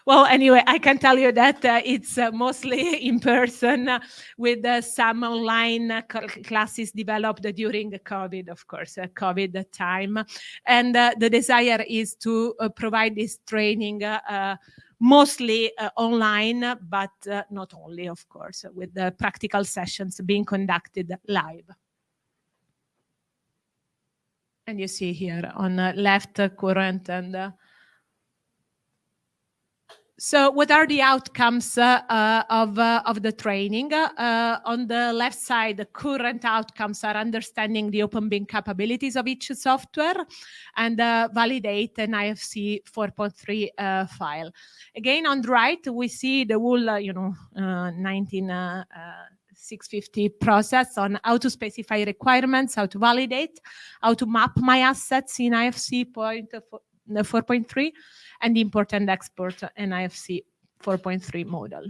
Well, anyway, I can tell you that it's mostly in person with some online classes developed during COVID, of course, COVID time. And the desire is to provide this training mostly online, but not only, of course, with the practical sessions being conducted live. And you see here on the left current and so what are the outcomes of the training? On the left side, the current outcomes are understanding the OpenBIM capabilities of each software and validate an IFC 4.3 file. Again, on the right, we see the whole, 650 process on how to specify requirements, how to validate, how to map my assets in IFC 4.3, and import and export an IFC 4.3 model.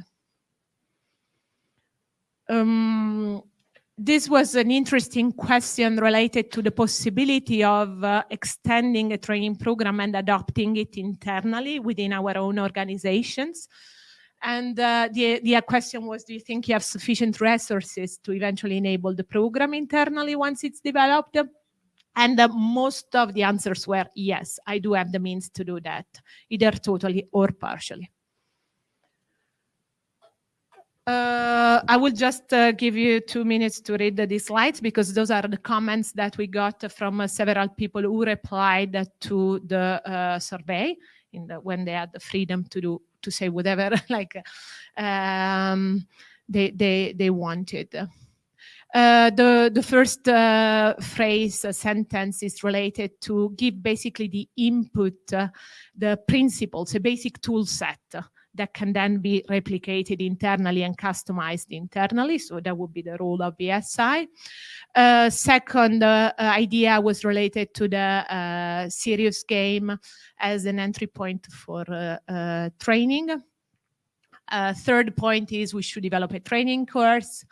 This was an interesting question related to the possibility of extending a training program and adopting it internally within our own organizations. And the question was, do you think you have sufficient resources to eventually enable the program internally once it's developed? And most of the answers were yes, I do have the means to do that, either totally or partially. I will just give you 2 minutes to read these slides because those are the comments that we got from several people who replied to the survey when they had the freedom to say whatever they wanted. The first sentence is related to give basically the input, the principles, a basic tool set that can then be replicated internally and customized internally. So that would be the role of BSI. Second idea was related to the serious game as an entry point for training. Third point is we should develop a training course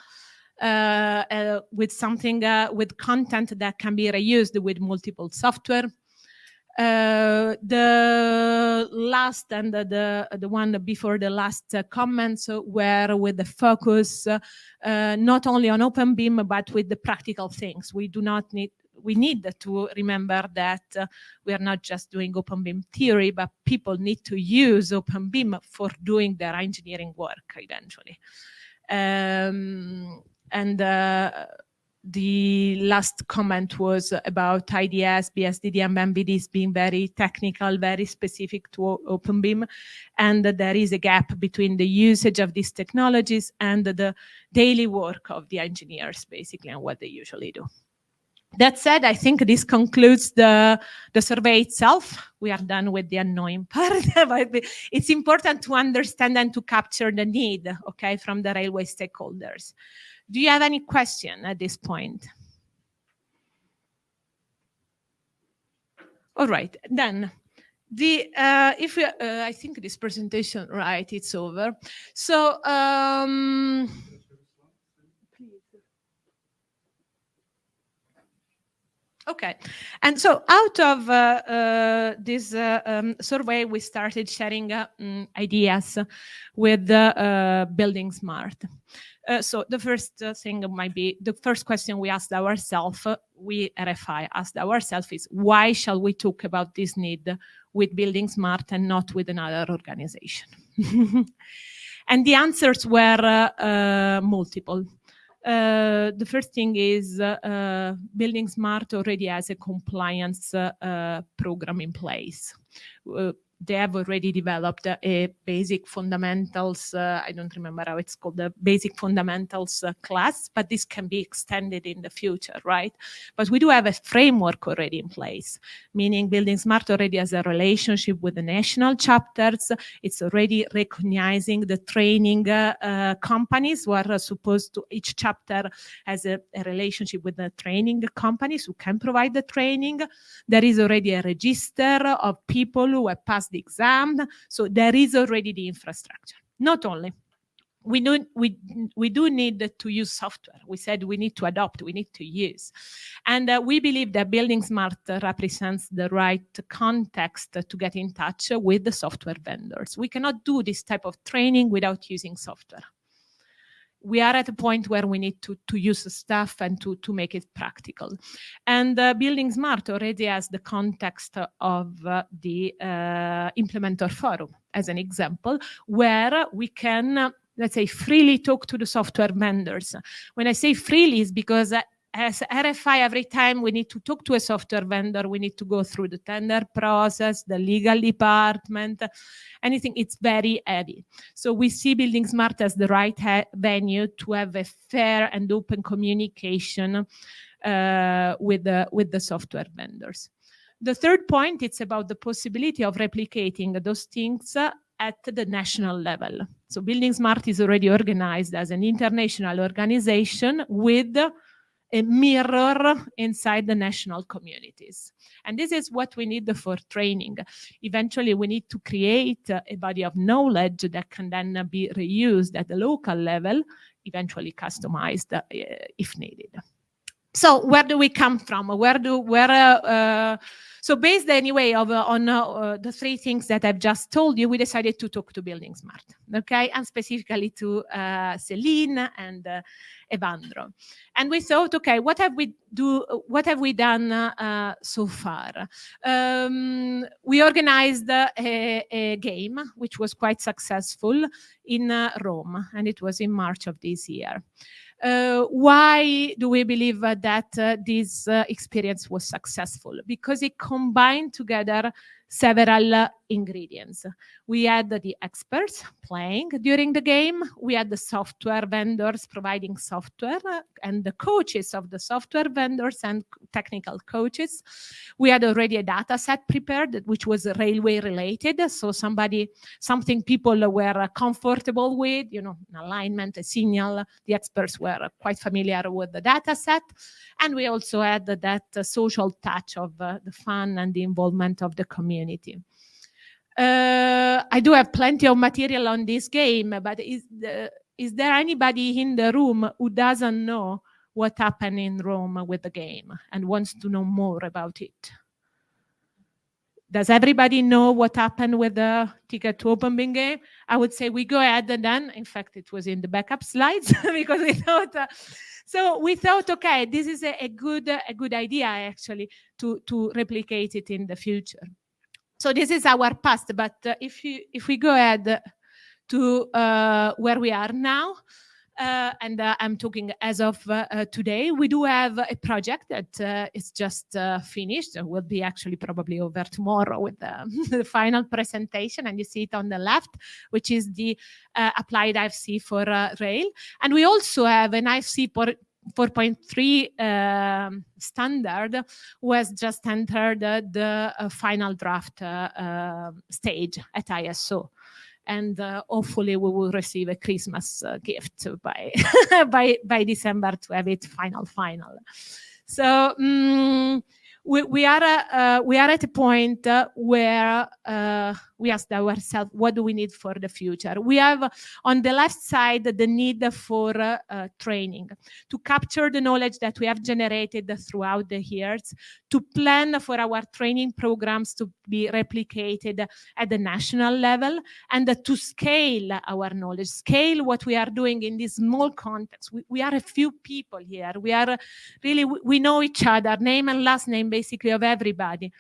with something with content that can be reused with multiple software. The last and the one before the last comments were with the focus not only on OpenBIM but with the practical things. We need to remember that we are not just doing OpenBIM theory, but people need to use OpenBIM for doing their engineering work eventually. And the last comment was about IDS, BSDD, and MVDs being very technical, very specific to OpenBIM, and there is a gap between the usage of these technologies and the daily work of the engineers, basically, and what they usually do. That said, I think this concludes the survey itself. We are done with the annoying part, but it's important to understand and to capture the need, okay, from the railway stakeholders. Do you have any question at this point? All right, then I think this presentation, right, it's over. So okay, and so out of this survey, we started sharing ideas with buildingSMART. So the first thing might be, the first question we asked ourselves, we RFI asked ourselves is, why shall we talk about this need with buildingSMART and not with another organization? And the answers were multiple. The first thing is buildingSMART already has a compliance program in place. They have already developed a basic fundamentals, I don't remember how it's called, the basic fundamentals class, but this can be extended in the future, right? But we do have a framework already in place, meaning buildingSMART already has a relationship with the national chapters. It's already recognizing the training companies who are supposed to, each chapter has a relationship with the training companies who can provide the training. There is already a register of people who have passed the exam. So there is already the infrastructure. Not only, we do need to use software. We said we need to adopt, we need to use. And we believe that buildingSMART represents the right context to get in touch with the software vendors. We cannot do this type of training without using software. We are at a point where we need to use the stuff and to make it practical. And buildingSMART already has the context of the Implementer Forum, as an example, where we can, let's say, freely talk to the software vendors. When I say freely, it's because as RFI, every time we need to talk to a software vendor, we need to go through the tender process, the legal department, anything. It's very heavy. So we see buildingSMART as the right venue to have a fair and open communication with the software vendors. The third point, it's about the possibility of replicating those things at the national level. So buildingSMART is already organized as an international organization with a mirror inside the national communities. And this is what we need for training. Eventually, we need to create a body of knowledge that can then be reused at the local level, eventually customized if needed. So where do we come from? So based anyway on the three things that I've just told you, we decided to talk to buildingSMART, okay, and specifically to Céline and Evandro. And we thought, okay, what have we done so far? We organized a game which was quite successful in Rome, and it was in March of this year. Why do we believe that this experience was successful? Because it combined together several ingredients. We had the experts playing during the game. We had the software vendors providing software and the coaches of the software vendors and technical coaches. We had already a data set prepared, which was railway related. So something people were comfortable with, an alignment, a signal. The experts were quite familiar with the data set. And we also had that social touch of the fun and the involvement of the community. I do have plenty of material on this game, but is there anybody in the room who doesn't know what happened in Rome with the game and wants to know more about it? Does everybody know what happened with the Ticket to Open Bin game? I would say we go ahead and then, in fact, it was in the backup slides because we thought, okay, this is a good idea actually to replicate it in the future. So this is our past, but if we go ahead to where we are now, and I'm talking as of today, we do have a project that is just finished. It will be actually probably over tomorrow with the final presentation, and you see it on the left, which is the applied IFC for rail. And we also have an IFC 4.3 standard who has just entered the final draft stage at ISO. And hopefully we will receive a Christmas gift by by December to have it final. So we are at a point where we asked ourselves, what do we need for the future? We have on the left side the need for training, to capture the knowledge that we have generated throughout the years, to plan for our training programs to be replicated at the national level, and to scale our knowledge, scale what we are doing in this small context. We are a few people here. We know each other, name and last name basically of everybody.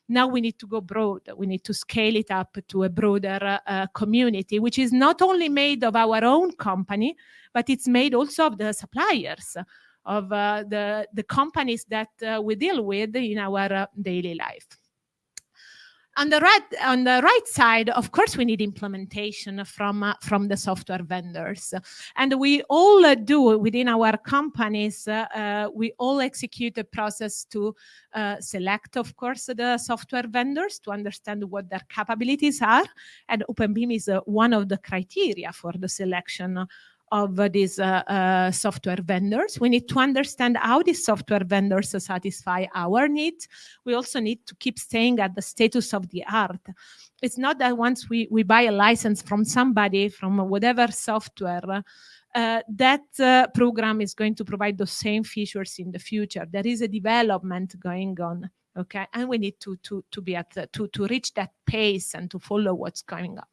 Now we need to go broad. We need to scale it up to a broader community, which is not only made of our own company, but it's made also of the suppliers, of the companies that we deal with in our daily life. On the right side, of course, we need implementation from the software vendors. And we all do within our companies, we all execute a process to select, of course, the software vendors to understand what their capabilities are. And OpenBIM is one of the criteria for the selection of these software vendors. We need to understand how these software vendors satisfy our needs. We also need to keep staying at the status of the art. It's not that once we buy a license from somebody, from whatever software, that program is going to provide those same features in the future. There is a development going on, okay, and we need to be at to reach that pace and to follow what's going on.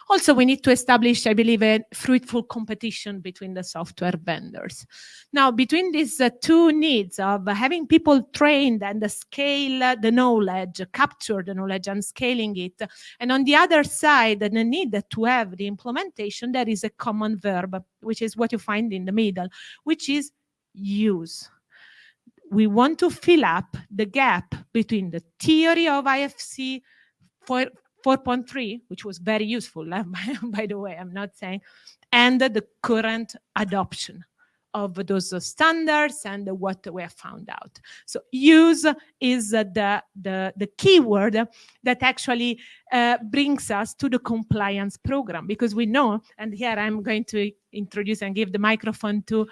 Also, we need to establish, I believe, a fruitful competition between the software vendors. Now, between these two needs of having people trained and scale the knowledge, capture the knowledge and scaling it, and on the other side, the need to have the implementation, there is a common verb, which is what you find in the middle, which is use. We want to fill up the gap between the theory of IFC 4.3, which was very useful, by the way, I'm not saying, and the current adoption of those standards and what we have found out. So use is the keyword that actually brings us to the compliance program, because we know, and here I'm going to introduce and give the microphone to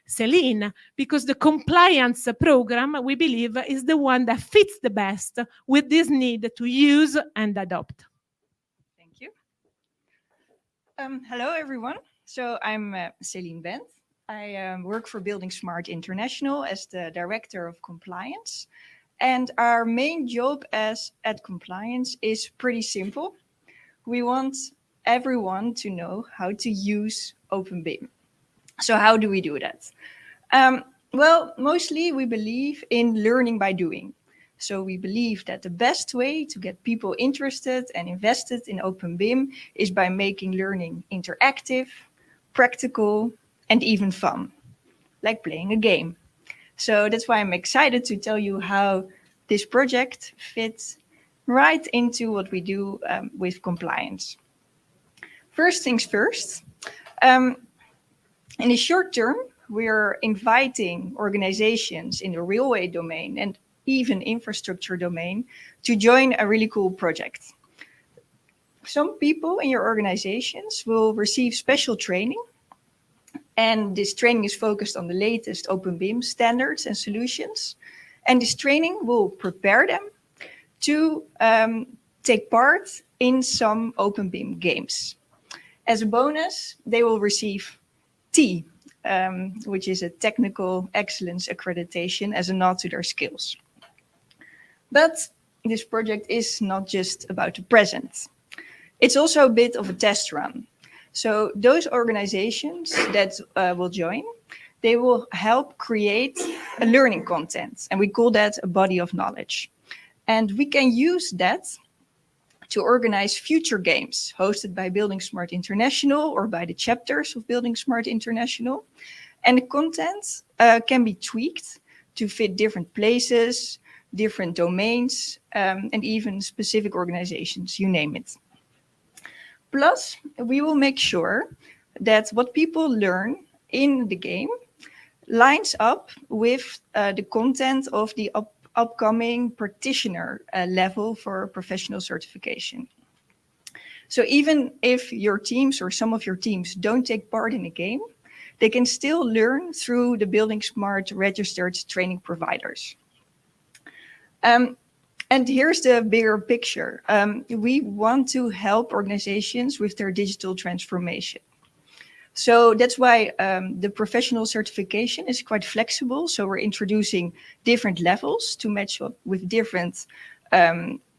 Céline, because the compliance program, we believe, is the one that fits the best with this need to use and adopt. Thank you. Hello, everyone. So I'm Céline Bent. I work for buildingSMART International as the Director of Compliance. And our main job at Compliance is pretty simple. We want everyone to know how to use OpenBIM. So how do we do that? Well, mostly we believe in learning by doing. So we believe that the best way to get people interested and invested in OpenBIM is by making learning interactive, practical, and even fun, like playing a game. So that's why I'm excited to tell you how this project fits right into what we do with compliance. First things first, in the short term, we're inviting organizations in the railway domain and even infrastructure domain to join a really cool project. Some people in your organizations will receive special training, and this training is focused on the latest OpenBIM standards and solutions. And this training will prepare them to take part in some OpenBIM games. As a bonus, they will receive T, which is a technical excellence accreditation as a nod to their skills. But this project is not just about the present. It's also a bit of a test run. So those organizations that will join, they will help create a learning content, and we call that a body of knowledge. And we can use that to organize future games hosted by buildingSMART International or by the chapters of buildingSMART International. And the content can be tweaked to fit different places, different domains, and even specific organizations, you name it. Plus, we will make sure that what people learn in the game lines up with the content of the upcoming practitioner level for professional certification. So even if your teams or some of your teams don't take part in a game, they can still learn through the buildingSMART registered training providers. And here's the bigger picture. We want to help organizations with their digital transformation. So that's why the professional certification is quite flexible. So we're introducing different levels to match up with different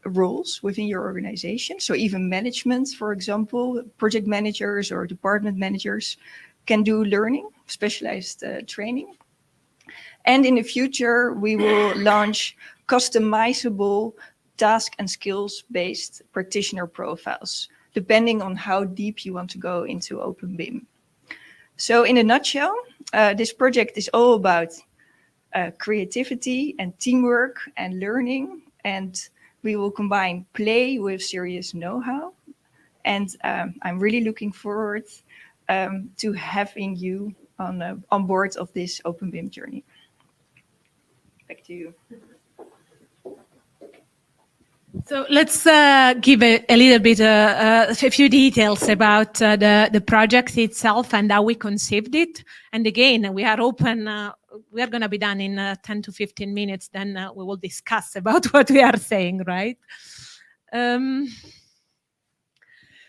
roles within your organization. So even management, for example, project managers or department managers can do learning, specialized training. And in the future, we will launch customizable task and skills-based practitioner profiles, depending on how deep you want to go into OpenBIM. So in a nutshell, this project is all about creativity and teamwork and learning, and we will combine play with serious know-how. And I'm really looking forward to having you on board of this OpenBIM journey. Back to you. So let's give a little bit, a few details about the project itself and how we conceived it. And again, we are open. We are going to be done in 10 to 15 minutes. Then we will discuss about what we are saying, right?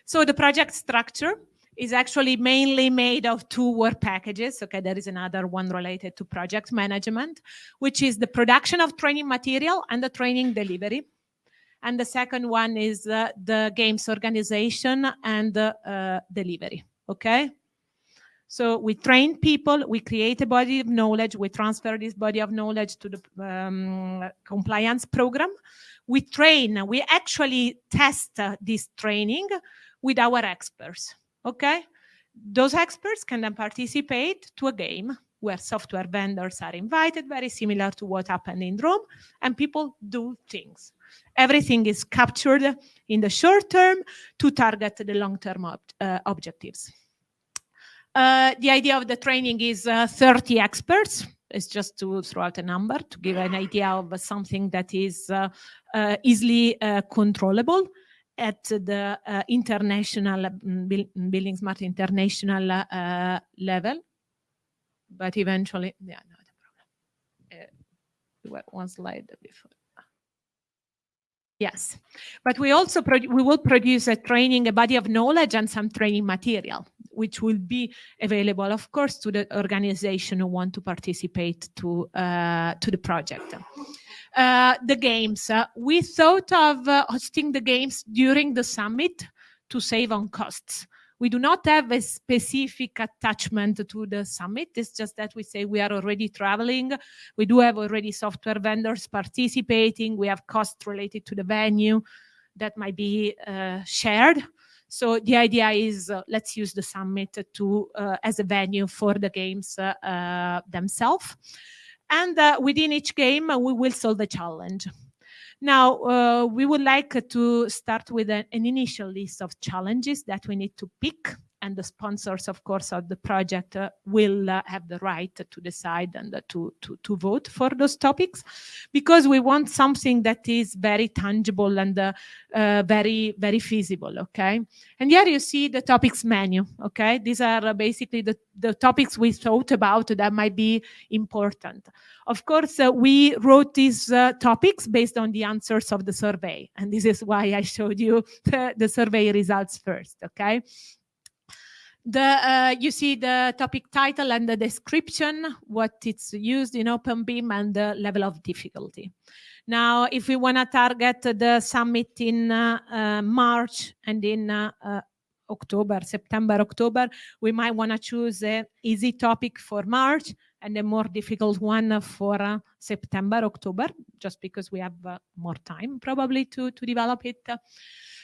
So the project structure is actually mainly made of 2 work packages. Okay, there is another one related to project management, which is the production of training material and the training delivery. And the second one is the games organization and delivery, okay? So we train people, we create a body of knowledge, we transfer this body of knowledge to the compliance program. We train, we actually test this training with our experts, okay? Those experts can then participate to a game where software vendors are invited, very similar to what happened in Rome, and people do things. Everything is captured in the short term to target the long-term objectives. The idea of the training is 30 experts. It's just to throw out a number to give an idea of something that is easily controllable at the international, buildingSMART international level. But eventually, yeah, not a problem. One slide before. Yes, but we also we will produce a training, a body of knowledge and some training material, which will be available, of course, to the organization who want to participate to the project. The games, we thought of hosting the games during the summit to save on costs. We do not have a specific attachment to the summit. It's just that we say we are already traveling. We do have already software vendors participating. We have costs related to the venue that might be shared. So the idea is let's use the summit to as a venue for the games themselves. And within each game, we will solve a challenge. Now, we would like to start with an initial list of challenges that we need to pick, and the sponsors, of course, of the project will have the right to decide and to vote for those topics, because we want something that is very tangible and very, very feasible, okay? And here you see the topics menu, okay? These are basically the topics we thought about that might be important. Of course, we wrote these topics based on the answers of the survey, and this is why I showed you the survey results first, okay? You see the topic title and the description, what it's used in OpenBIM and the level of difficulty. Now, if we want to target the summit in March and in September, October, we might want to choose an easy topic for March and a more difficult one for September, October, just because we have more time probably to develop it.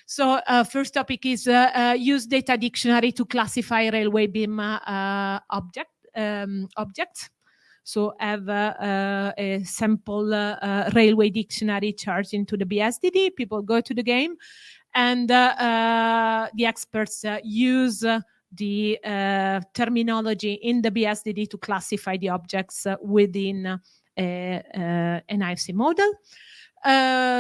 So first topic is use data dictionary to classify railway BIM objects. So have a sample railway dictionary charged into the BSDD. People go to the game, and the experts use the terminology in the BSDD to classify the objects within an IFC model.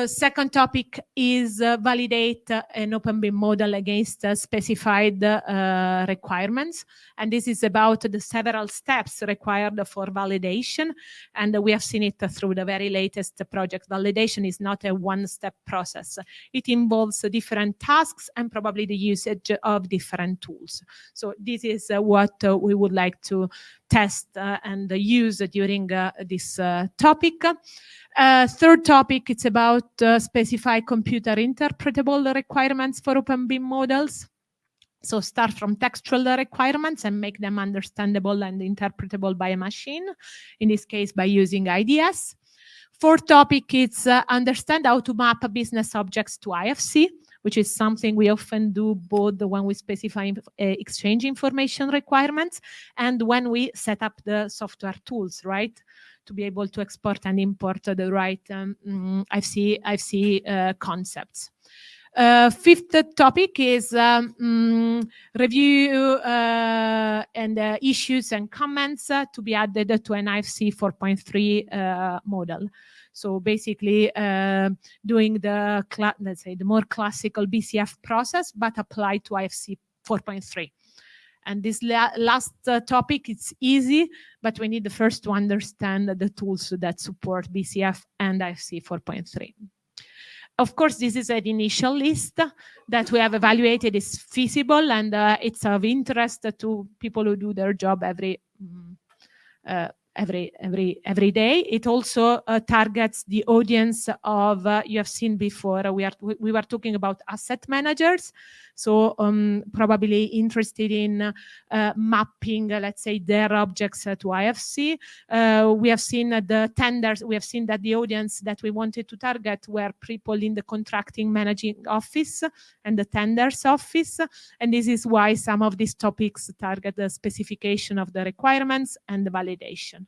Second topic is validate an OpenBIM model against specified requirements. And this is about the several steps required for validation. And we have seen it through the very latest project. Validation is not a one-step process. It involves different tasks and probably the usage of different tools. So this is what we would like to test and use during this topic. Third topic, it's about specify computer interpretable requirements for OpenBIM models. So start from textual requirements and make them understandable and interpretable by a machine, in this case by using IDS. Fourth topic is understand how to map business objects to IFC, which is something we often do both when we specify exchange information requirements and when we set up the software tools, right? To be able to export and import the right IFC concepts. Fifth topic is review and issues and comments to be added to an IFC 4.3 model. So basically doing the, let's say, the more classical BCF process, but applied to IFC 4.3. And this last topic, it's easy, but we need first to understand the tools that support BCF and IFC 4.3. Of course, this is an initial list that we have evaluated is feasible, and it's of interest to people who do their job every day. It also targets the audience of, you have seen before, we were talking about asset managers. So probably interested in mapping, let's say, their objects to IFC. We have seen the tenders, we have seen that the audience that we wanted to target were people in the contracting managing office and the tenders office. And this is why some of these topics target the specification of the requirements and the validation,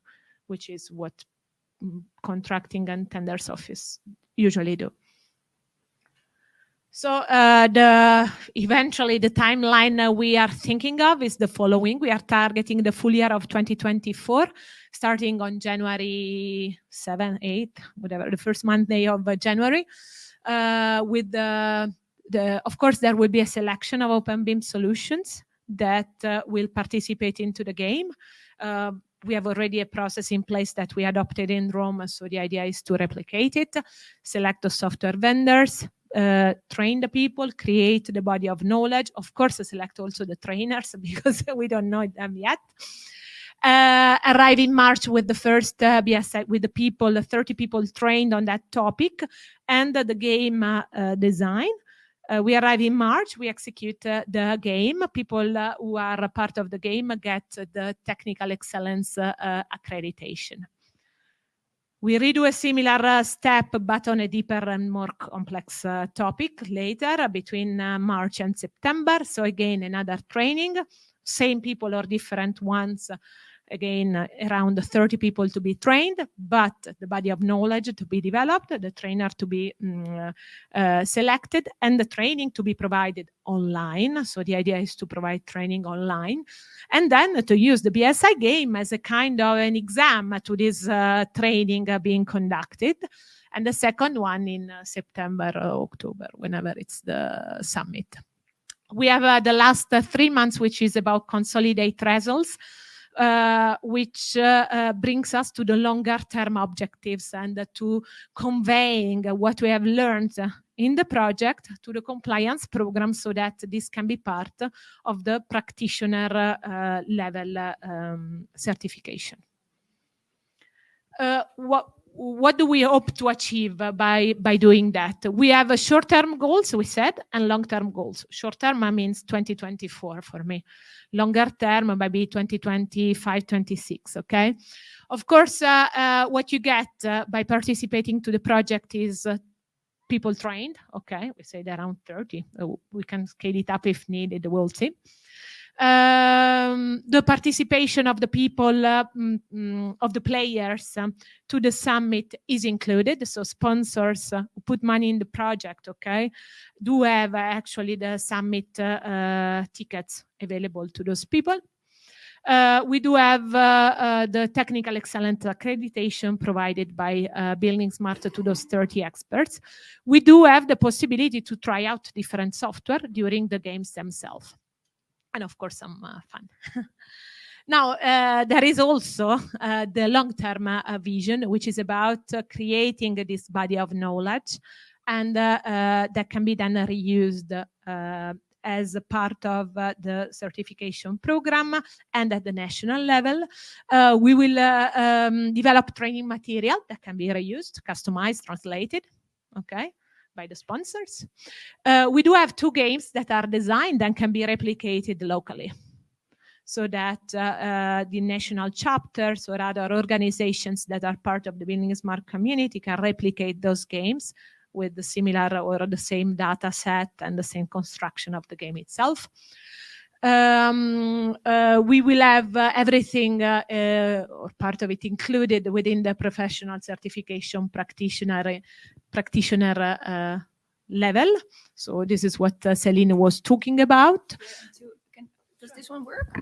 which is what contracting and tenders office usually do. So eventually the timeline we are thinking of is the following. We are targeting the full year of 2024, starting on January 7, 8, whatever, the first Monday of January. With of course, there will be a selection of OpenBIM solutions that will participate into the game. We have already a process in place that we adopted in Rome, so the idea is to replicate it, select the software vendors, train the people, create the body of knowledge. Of course, select also the trainers because we don't know them yet. Arrive in March with the first BSI, with the people, 30 people trained on that topic, and the game design. We arrive in March, we execute the game. People who are a part of the game get the technical excellence accreditation. We redo a similar step, but on a deeper and more complex topic later between March and September. So again, another training, same people or different ones. Again, around 30 people to be trained, but the body of knowledge to be developed, the trainer to be selected, and the training to be provided online. So the idea is to provide training online, and then to use the BSI game as a kind of an exam to this training being conducted. And the second one in September or October, whenever it's the summit. We have the last 3 months, which is about consolidate results. Which brings us to the longer term objectives and to conveying what we have learned in the project to the compliance program so that this can be part of the practitioner level certification. What do we hope to achieve by doing that? We have short-term goals, we said, and long-term goals. Short-term means 2024 for me. Longer term, maybe 2025, 26, okay? Of course, what you get by participating to the project is people trained, okay? We say around 30. We can scale it up if needed, we'll see. The participation of the people, of the players to the summit is included. So sponsors who put money in the project, okay, do have actually the summit tickets available to those people. We do have the technical excellence accreditation provided by buildingSMART to those 30 experts. We do have the possibility to try out different software during the games themselves. And of course, some fun. Now, there is also the long-term vision, which is about creating this body of knowledge, and that can be then reused as a part of the certification program and at the national level. We will develop training material that can be reused, customized, translated, okay, by the sponsors. We do have 2 games that are designed and can be replicated locally, so that the national chapters or other organizations that are part of the buildingSMART community can replicate those games with the similar or the same data set and the same construction of the game itself. We will have everything or part of it included within the professional certification practitioner level. So this is what Céline was talking about. Does this one work?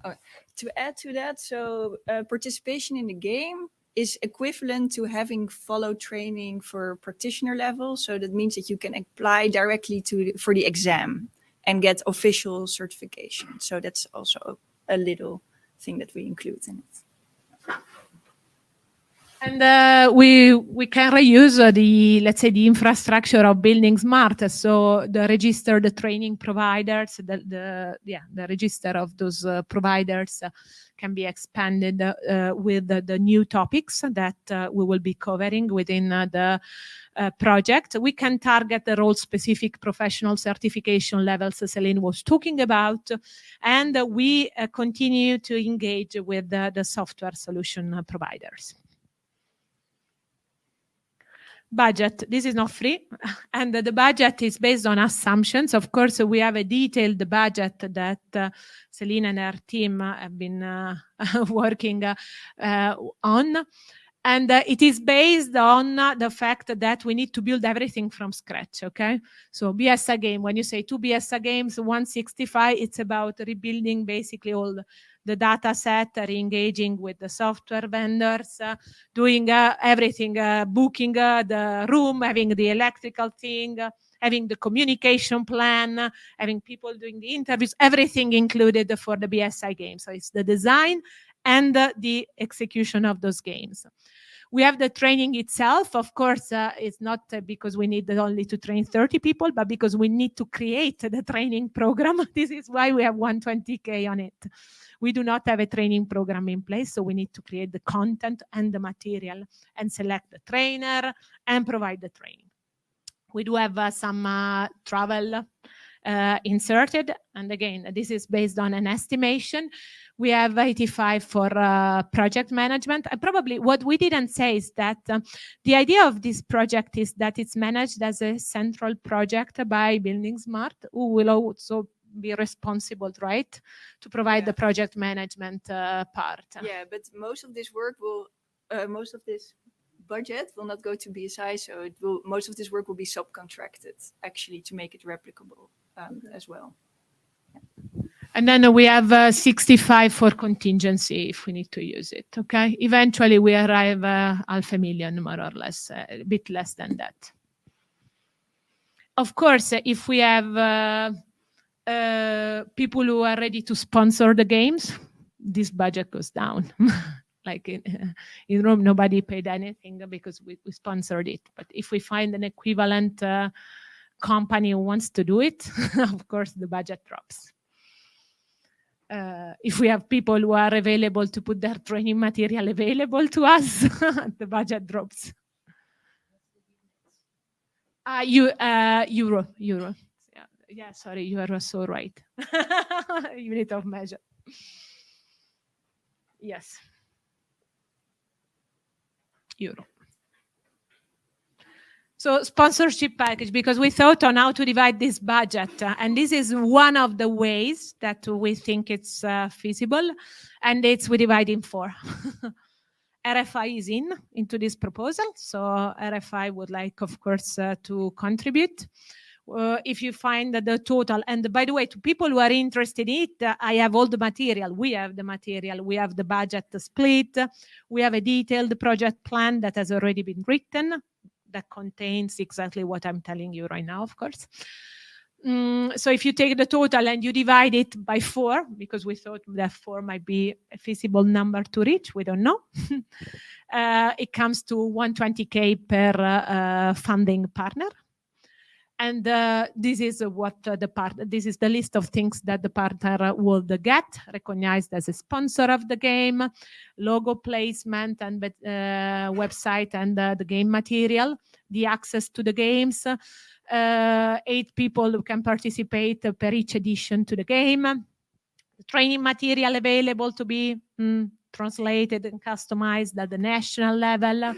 Oh, to add to that, so participation in the game is equivalent to having followed training for practitioner level. So that means that you can apply directly for the exam and get official certification. So that's also a little thing that we include in it. And we can reuse let's say the infrastructure of buildingSMART. So the registered training providers, the register of those providers can be expanded with the new topics that we will be covering within the project. We can target the role-specific professional certification levels Céline was talking about, and we continue to engage with the software solution providers. Budget. This is not free, and the budget is based on assumptions. Of course, we have a detailed budget that Céline and her team have been working on, and it is based on the fact that we need to build everything from scratch. Okay, so BSA game. When you say 2 BSA games, 165, it's about rebuilding basically all the data set, re-engaging with the software vendors, doing everything, booking the room, having the electrical thing, having the communication plan, having people doing the interviews, everything included for the BSI game. So it's the design and the execution of those games. We have the training itself. Of course, it's not because we need only to train 30 people, but because we need to create the training program. This is why we have 120K on it. We do not have a training program in place, so we need to create the content and the material and select the trainer and provide the training. We do have some travel inserted, and again, this is based on an estimation. We have 85 for project management. And probably what we didn't say is that the idea of this project is that it's managed as a central project by buildingSMART, who will also be responsible, right, to provide the project management part. Yeah, but most of this work will, most of this budget will not go to BSI, so it will, most of this work will be subcontracted actually to make it replicable as well. Yeah. And then we have 65 for contingency if we need to use it. Okay, eventually we arrive 500,000 more or less, a bit less than that. Of course, if we have people who are ready to sponsor the games, this budget goes down. Like in Rome, nobody paid anything because we sponsored it. But if we find an equivalent company who wants to do it, of course, the budget drops. If we have people who are available to put their training material available to us, the budget drops. Euro. Yeah, sorry, you are so right. Unit of measure. Yes. Euro. So sponsorship package, because we thought on how to divide this budget, and this is one of the ways that we think it's feasible, and we divide in 4. RFI is into this proposal, so RFI would like, of course, to contribute. If you find that the total, and by the way, to people who are interested in it, I have all the material. We have the material. We have the budget split. We have a detailed project plan that has already been written that contains exactly what I'm telling you right now, of course. So if you take the total and you divide it by 4, because we thought that 4 might be a feasible number to reach, we don't know. It comes to 120K per funding partner. And this is what this is the list of things that the partner will get, recognized as a sponsor of the game, logo placement and website and the game material, the access to the games, 8 people who can participate per each edition to the game, the training material available to be translated and customized at the national level,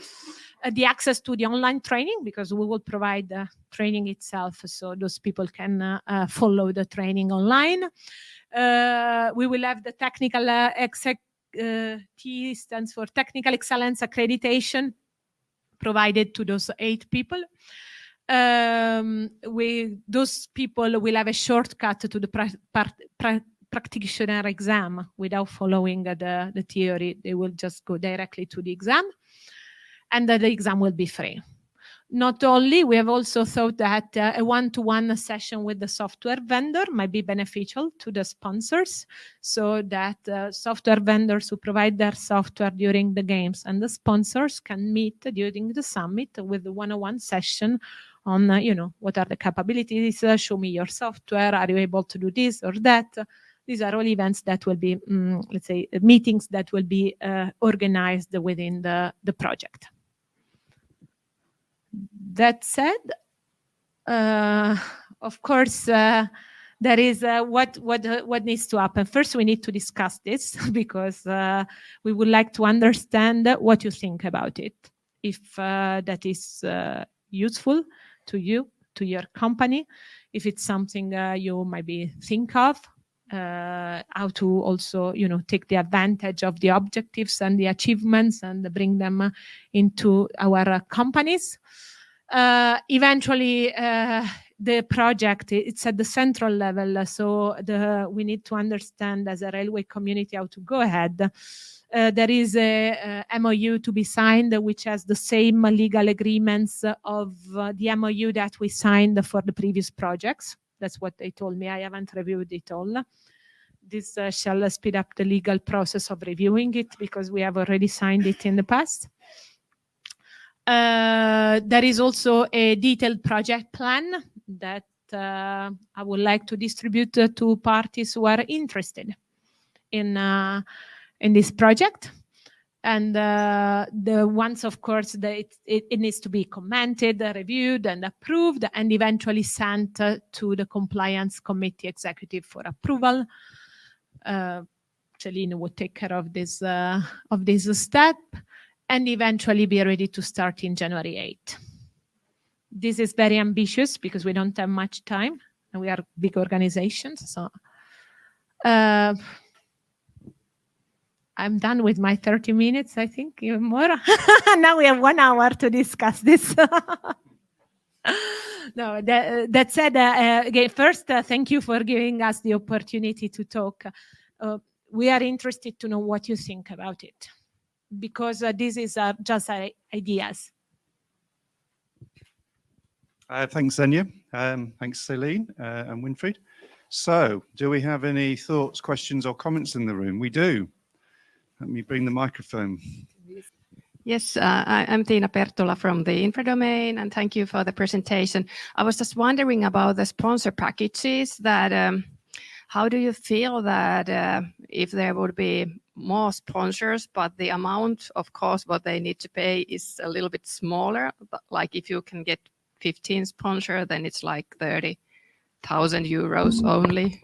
the access to the online training, because we will provide the training itself, so those people can follow the training online. We will have the technical T stands for Technical Excellence Accreditation provided to those 8 people. those people will have a shortcut to the practitioner exam without following the theory. They will just go directly to the exam, and the exam will be free. Not only, we have also thought that a one-to-one session with the software vendor might be beneficial to the sponsors, so that software vendors who provide their software during the games and the sponsors can meet during the summit with the one-on-one session on, what are the capabilities, show me your software, are you able to do this or that? These are all events that will be, let's say, meetings that will be organized within the project. That said, of course, there is what needs to happen. First, we need to discuss this because we would like to understand what you think about it. If that is useful to you, to your company, if it's something you maybe think of, how to also, take the advantage of the objectives and the achievements and bring them into our companies. Eventually, the project, it's at the central level, so we need to understand as a railway community how to go ahead. There is a MOU to be signed, which has the same legal agreements of the MOU that we signed for the previous projects. That's what they told me. I haven't reviewed it all. This shall speed up the legal process of reviewing it because we have already signed it in the past. There is also a detailed project plan that I would like to distribute to parties who are interested in this project. And the ones, of course, that it needs to be commented, reviewed, and approved, and eventually sent to the compliance committee executive for approval. Céline would take care of this step, and eventually be ready to start in January 8. This is very ambitious because we don't have much time, and we are big organizations. So. I'm done with my 30 minutes, I think, even more. Now we have 1 hour to discuss this. No, that said, again, first, thank you for giving us the opportunity to talk. We are interested to know what you think about it, because this is just ideas. Thanks, Xenia. Thanks, Céline and Winfried. So, do we have any thoughts, questions, or comments in the room? We do. Let me bring the microphone. Yes, I'm Tiina Perttula from the Infradomain, and thank you for the presentation. I was just wondering about the sponsor packages. That how do you feel that if there would be more sponsors, but the amount of cost what they need to pay is a little bit smaller? Like if you can get 15 sponsors, then it's like 30,000 euros only.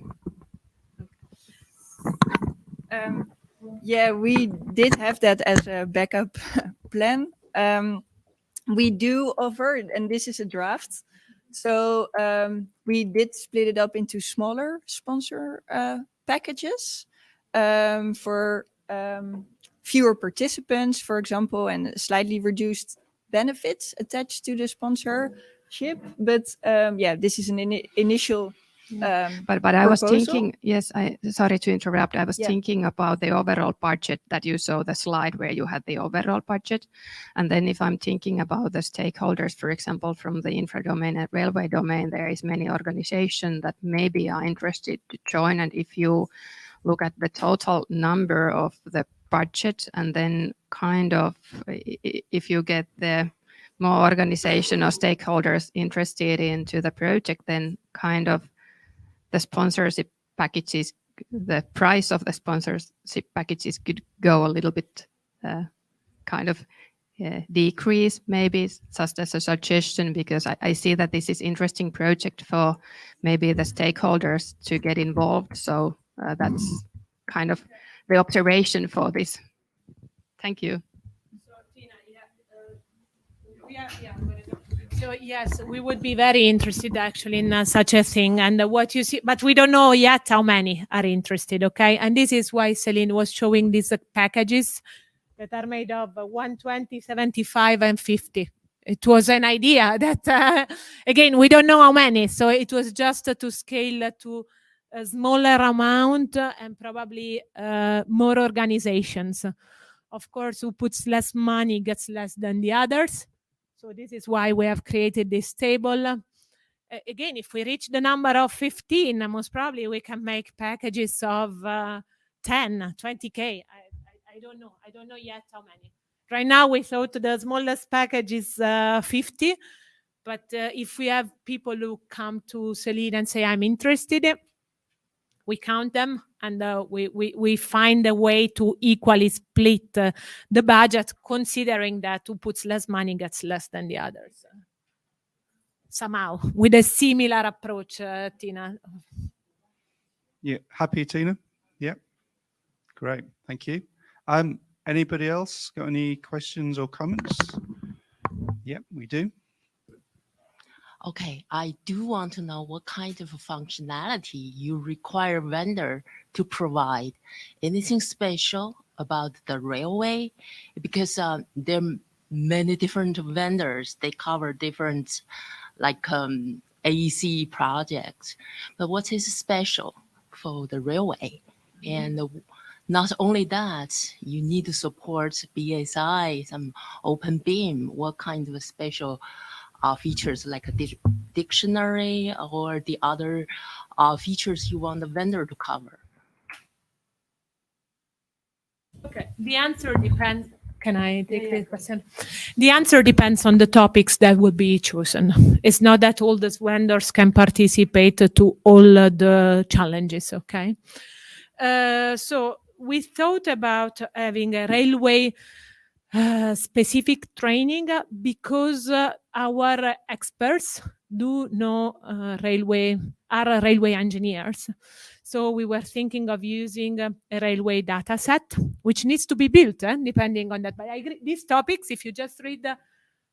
Yeah, we did have that as a backup plan. We do offer, and this is a draft, so we did split it up into smaller sponsor packages for fewer participants, for example, and slightly reduced benefits attached to the sponsorship. But yeah, this is an initial but I was thinking, yes, sorry to interrupt. I was thinking about the overall budget that you saw the slide where you had the overall budget. And then if I'm thinking about the stakeholders, for example, from the infra domain and railway domain, there is many organizations that maybe are interested to join. And if you look at the total number of the budget, and then kind of if you get the more organization or stakeholders interested into the project, then kind of the sponsorship packages, the price of the sponsorship packages could go a little bit kind of decrease, maybe, just as a suggestion, because I see that this is interesting project for maybe the stakeholders to get involved. So that's kind of the observation for this. Thank you. So, Tina, So yes, we would be very interested actually in such a thing, and what you see, but we don't know yet how many are interested. Okay, and this is why Céline was showing these packages that are made of 120, 75, and 50. it was an idea that, again, we don't know how many. So it was just to scale to a smaller amount and probably more organizations. Of course, who puts less money gets less than the others. So this is why we have created this table. Again, if we reach the number of 15, most probably we can make packages of 10, 20K. I don't know. I don't know yet how many. Right now, we thought the smallest package is 50. But if we have people who come to Céline and say, I'm interested, we count them and we find a way to equally split the budget, considering that who puts less money gets less than the others. Somehow, with a similar approach, Tina. Yeah, happy, Tina? Yeah, great, thank you. Anybody else got any questions or comments? Yeah, we do. Okay, I do want to know what kind of functionality you require vendor to provide. Anything special about the railway? Because there are many different vendors. They cover different, like AEC projects. But what is special for the railway? And not only that, you need to support BSI, some open beam. What kind of special features like a dictionary or the other features you want the vendor to cover? Okay, the answer depends. Can I take this question? The answer depends on the topics that will be chosen. It's not that all the vendors can participate to all the challenges, okay? So we thought about having a railway specific training because our experts do know are railway engineers. So we were thinking of using a railway data set, which needs to be built, depending on that. But I agree, these topics, if you just read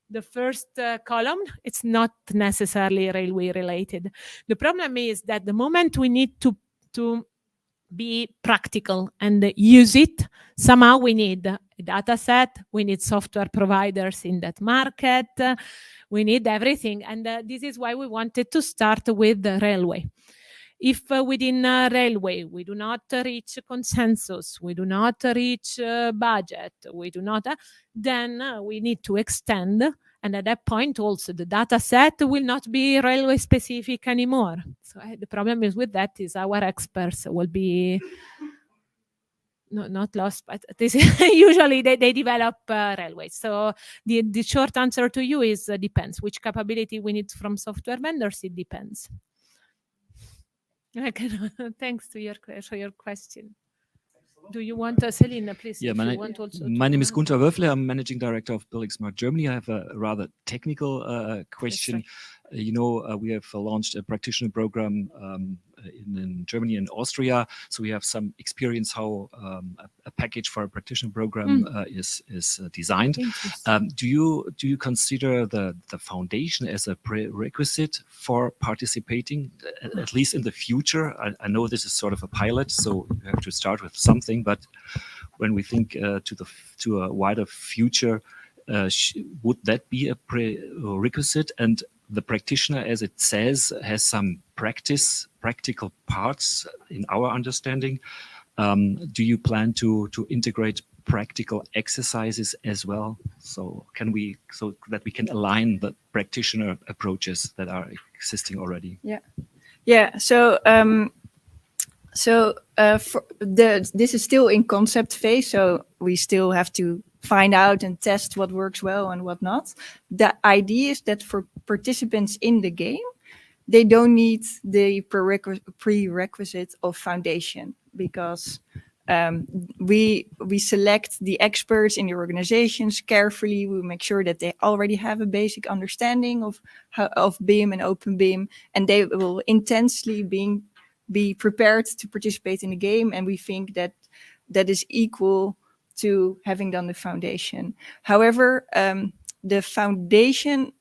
the first column, it's not necessarily railway related. The problem is that the moment we need to be practical and use it, somehow we need a data set, we need software providers in that market, we need everything. And this is why we wanted to start with the railway. If within railway we do not reach consensus, we do not reach budget, we do not, then we need to extend. And at that point, also the data set will not be railway specific anymore. So the problem is with that is our experts will be not lost, but this usually they develop railways. So the short answer to you is depends. Which capability we need from software vendors, it depends. Thanks to your question. Do you want Céline, please? Yeah, my name is Gunther Wölfle. I'm managing director of buildingSMART Germany. I have a rather technical question. Yes, we have launched a practitioner program in Germany and Austria, so we have some experience how a package for a practitioner program is designed. Do you consider the foundation as a prerequisite for participating, at least in the future? I know this is sort of a pilot, so you have to start with something. But when we think to a wider future, would that be a prerequisite? And the practitioner, as it says, has some practical parts in our understanding. Do you plan to integrate practical exercises as well? So that we can align the practitioner approaches that are existing already? Yeah. So this is still in concept phase, so we still have to find out and test what works well and what not. The idea is that for participants in the game, they don't need the prerequisite of foundation, because we select the experts in the organizations carefully. We make sure that they already have a basic understanding of BIM and open BIM, and they will intensely be prepared to participate in the game. And we think that is equal to having done the foundation. However, the foundation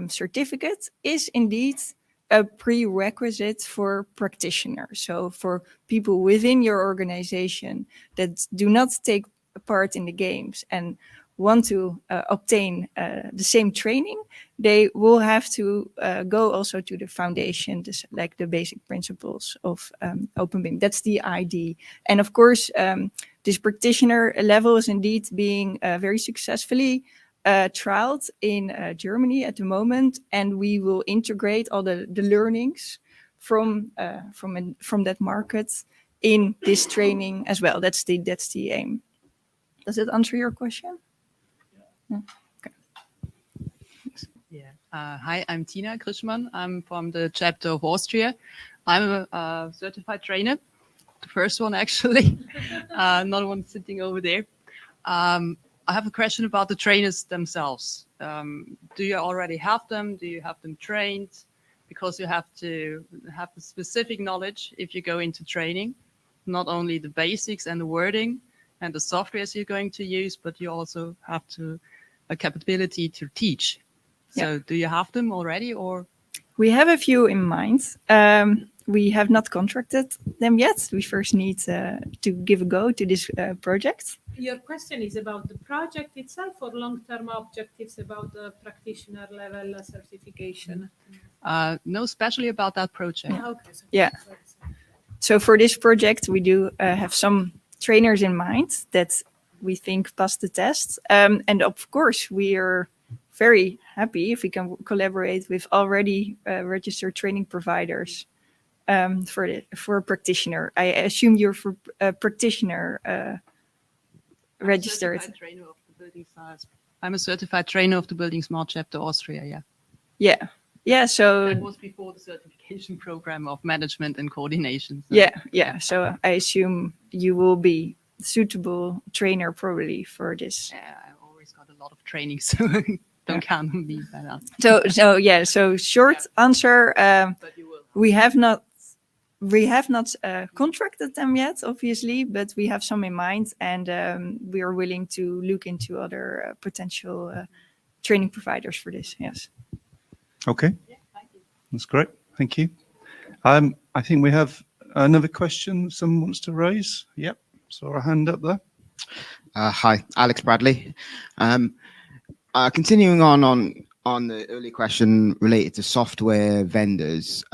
certificate is indeed a prerequisite for practitioners. So for people within your organization that do not take part in the games and want to obtain the same training, they will have to go also to the foundation, like the basic principles of Open BIM. That's the ID. And of course, this practitioner level is indeed being very successfully trialed in Germany at the moment, and we will integrate all the learnings from that market in this training as well. That's the aim. Does it answer your question? Yeah. Okay. Yeah. Hi, I'm Tina Krischmann. I'm from the chapter of Austria. I'm a certified trainer, the first one actually, another one sitting over there. I have a question about the trainers themselves. Do you already have them? Do you have them trained? Because you have to have the specific knowledge if you go into training, not only the basics and the wording and the softwares you're going to use, but you also have a capability to teach. So do you have them already, or? We have a few in mind. We have not contracted them yet. We first need to give a go to this project. Your question is about the project itself or long-term objectives about the practitioner level certification? No, especially about that project. Okay. Yeah. So for this project, we do have some trainers in mind that we think pass the test. And of course, we are very happy if we can collaborate with already registered training providers for a practitioner. I assume you're for a practitioner registered. I'm a certified trainer of the buildingSMART chapter Austria, yeah. Yeah. Yeah, so that was before the certification program of management and coordination. So. Yeah. So I assume you will be suitable trainer probably for this. Yeah, I always got a lot of training, so don't count on me. So short answer. But you will. We have not contracted them yet, obviously, but we have some in mind, and we are willing to look into other potential training providers for this. Yes. Okay. Yeah, thank you. That's great. Thank you. I think we have another question someone wants to raise. Yep. Saw a hand up there. Hi, Alex Bradley. Continuing on the earlier question related to software vendors,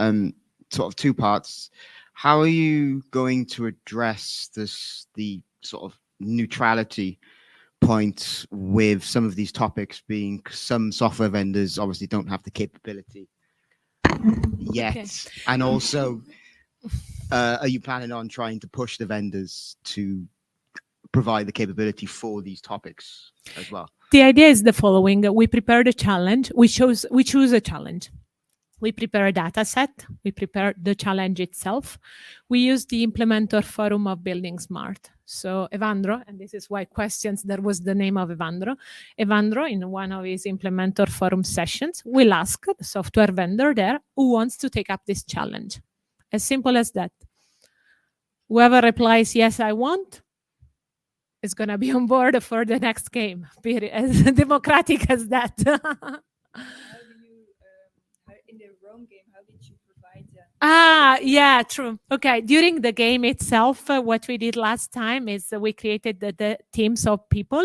sort of two parts. How are you going to address the sort of neutrality point with some of these topics, being some software vendors obviously don't have the capability yet? Okay. And also, are you planning on trying to push the vendors to provide the capability for these topics as well? The idea is the following. We prepared a challenge. We choose a challenge. We prepare a data set. We prepare the challenge itself. We use the implementer forum of buildingSMART. So Evandro, and this is why questions, there was the name of Evandro. Evandro, in one of his implementer forum sessions, will ask the software vendor there who wants to take up this challenge. As simple as that. Whoever replies, yes, I want, is going to be on board for the next game. Period. As democratic as that. In the Rome game, how did you provide yeah, true. Okay, during the game itself, what we did last time is we created the teams of people,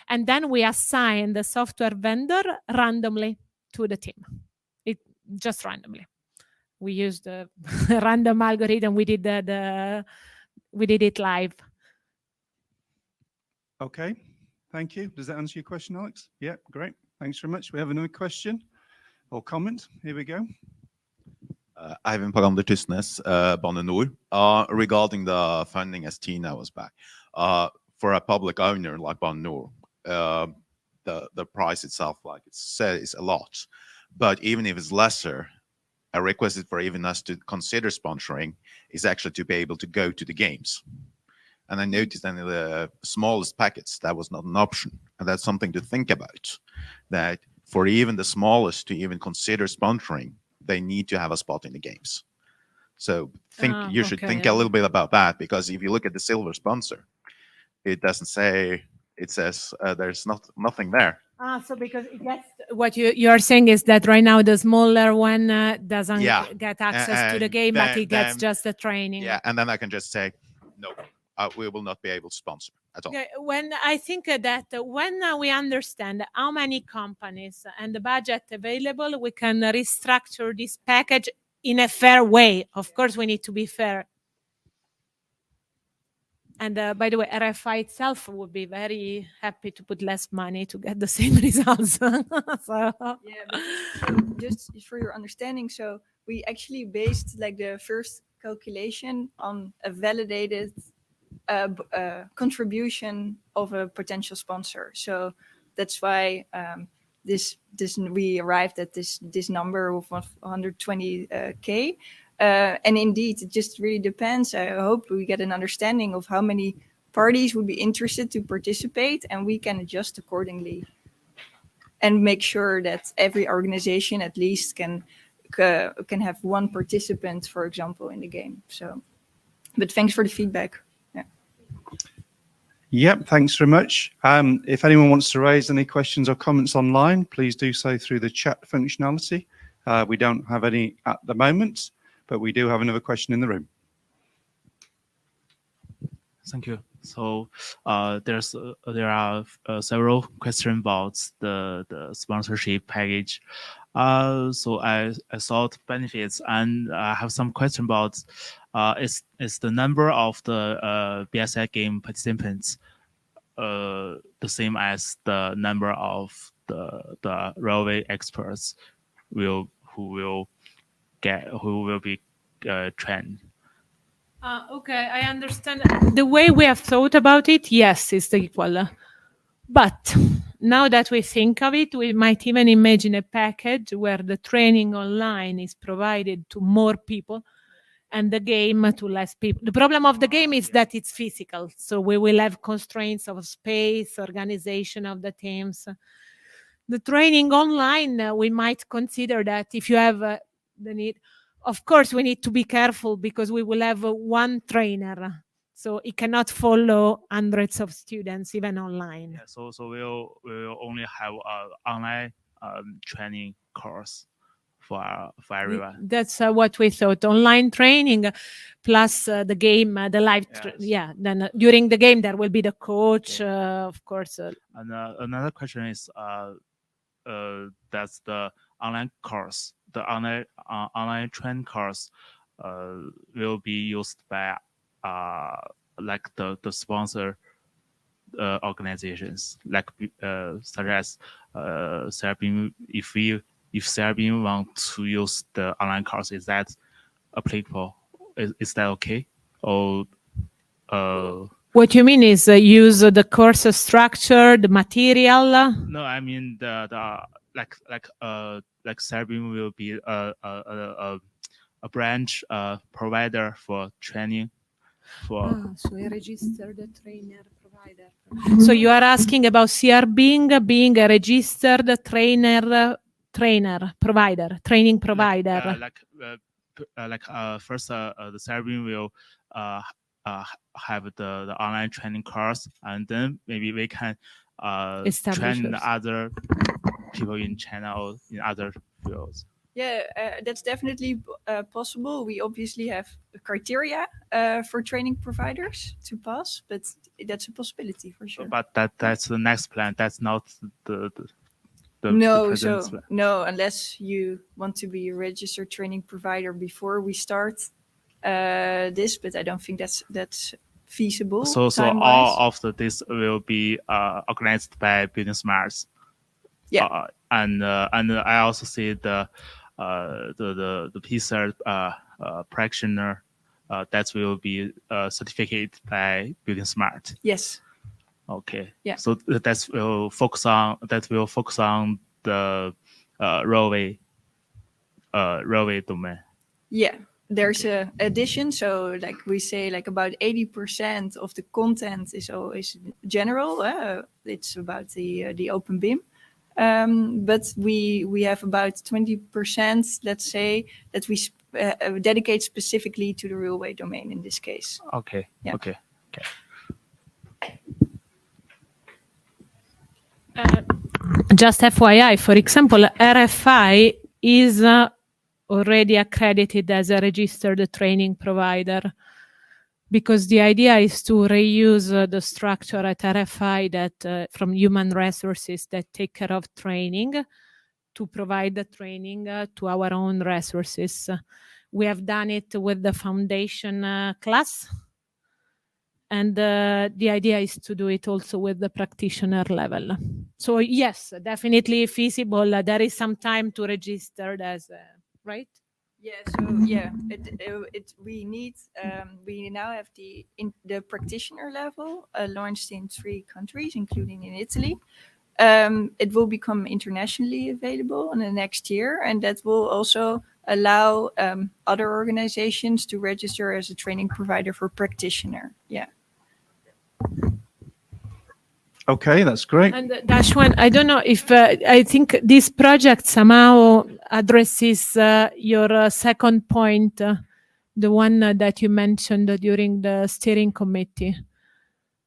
and then we assigned the software vendor randomly to the team. It just randomly. We used the random algorithm. We did we did it live. Okay, thank you. Does that answer your question, Alex? Yeah, great. Thanks very much. We have another question or comment. Here we go. Ivan Parander Tysnes, Bane Nor. Regarding the funding, as Tina was back, for a public owner like Bane Nor, the price itself, like it said, is a lot. But even if it's lesser, a request for even us to consider sponsoring is actually to be able to go to the games. And I noticed in the smallest packets, that was not an option. And that's something to think about, that for even the smallest to even consider sponsoring, they need to have a spot in the games. So you should think a little bit about that, because if you look at the silver sponsor, it doesn't say, it says there's nothing there. So because what you are saying is that right now the smaller one doesn't get access to the game, but it gets just the training. Yeah, and then I can just say, no, we will not be able to sponsor at all. Okay, when I think that when we understand how many companies and the budget available, we can restructure this package in a fair way. Of course, we need to be fair. And by the way, RFI itself would be very happy to put less money to get the same results. So. Yeah, just for your understanding, so we actually based like the first calculation on a validated contribution of a potential sponsor. So that's why we arrived at this number of 120K. And indeed, it just really depends. I hope we get an understanding of how many parties would be interested to participate, and we can adjust accordingly and make sure that every organization at least can have one participant, for example, in the game. So, but thanks for the feedback. Yep, thanks very much. If anyone wants to raise any questions or comments online, please do so through the chat functionality. We don't have any at the moment, but we do have another question in the room. Thank you. So there are several questions about the sponsorship package. So I thought benefits, and I have some question about is the number of the BSI game participants the same as the number of the railway experts who will be trained? Okay, I understand. The way we have thought about it, yes, it's equal. But now that we think of it, we might even imagine a package where the training online is provided to more people and the game to less people. The problem of the game is that it's physical. So we will have constraints of space, organization of the teams. The training online, we might consider that if you have the need. Of course, we need to be careful because we will have one trainer. So it cannot follow hundreds of students, even online. Yeah, so we'll only have an online training course for everyone. That's what we thought. Online training plus the game, the live. Yes. Then during the game, there will be the coach, of course. And another question is that's the online course. The online training course will be used by like the sponsor organizations, like such as Serbia. If Serbia want to use the online course, is that applicable? Is that okay? Or what you mean is use the course structure, the material? No, I mean the like Serbia will be a branch provider for training. So you register the trainer provider. So you are asking about CRB being a registered trainer provider, training provider. First, the Serbia will have the online training course, and then maybe we can train other people in China or in other fields. Yeah, that's definitely possible. We obviously have criteria for training providers to pass, but that's a possibility for sure. But that's the next plan. That's not the no, unless you want to be a registered training provider before we start this, but I don't think that's feasible. So all of this will be organized by buildingSMART. Yeah, and I also see the PCERT practitioner that will be certificated by buildingSMART. Yes. Okay. Yeah. So that will focus on the railway domain. Yeah. There's a addition, so like we say, like about 80% of the content is always general. It's about the open BIM. But we have about 20%, let's say, that we dedicate specifically to the railway domain in this case. Okay. Yeah. Okay. Just FYI, for example, RFI is already accredited as a registered training provider. because the idea is to reuse the structure at RFI that from human resources that take care of training, to provide the training to our own resources. We have done it with the foundation class, and the idea is to do it also with the practitioner level. So yes, definitely feasible. There is some time to register as, right? Yeah, so yeah, we need we now have the practitioner level launched in 3 countries, including in Italy. It will become internationally available in the next year, and that will also allow other organizations to register as a training provider for practitioner. Yeah. Okay, that's great. And Dashwan, I don't know if I think this project somehow addresses your second point, the one that you mentioned during the steering committee,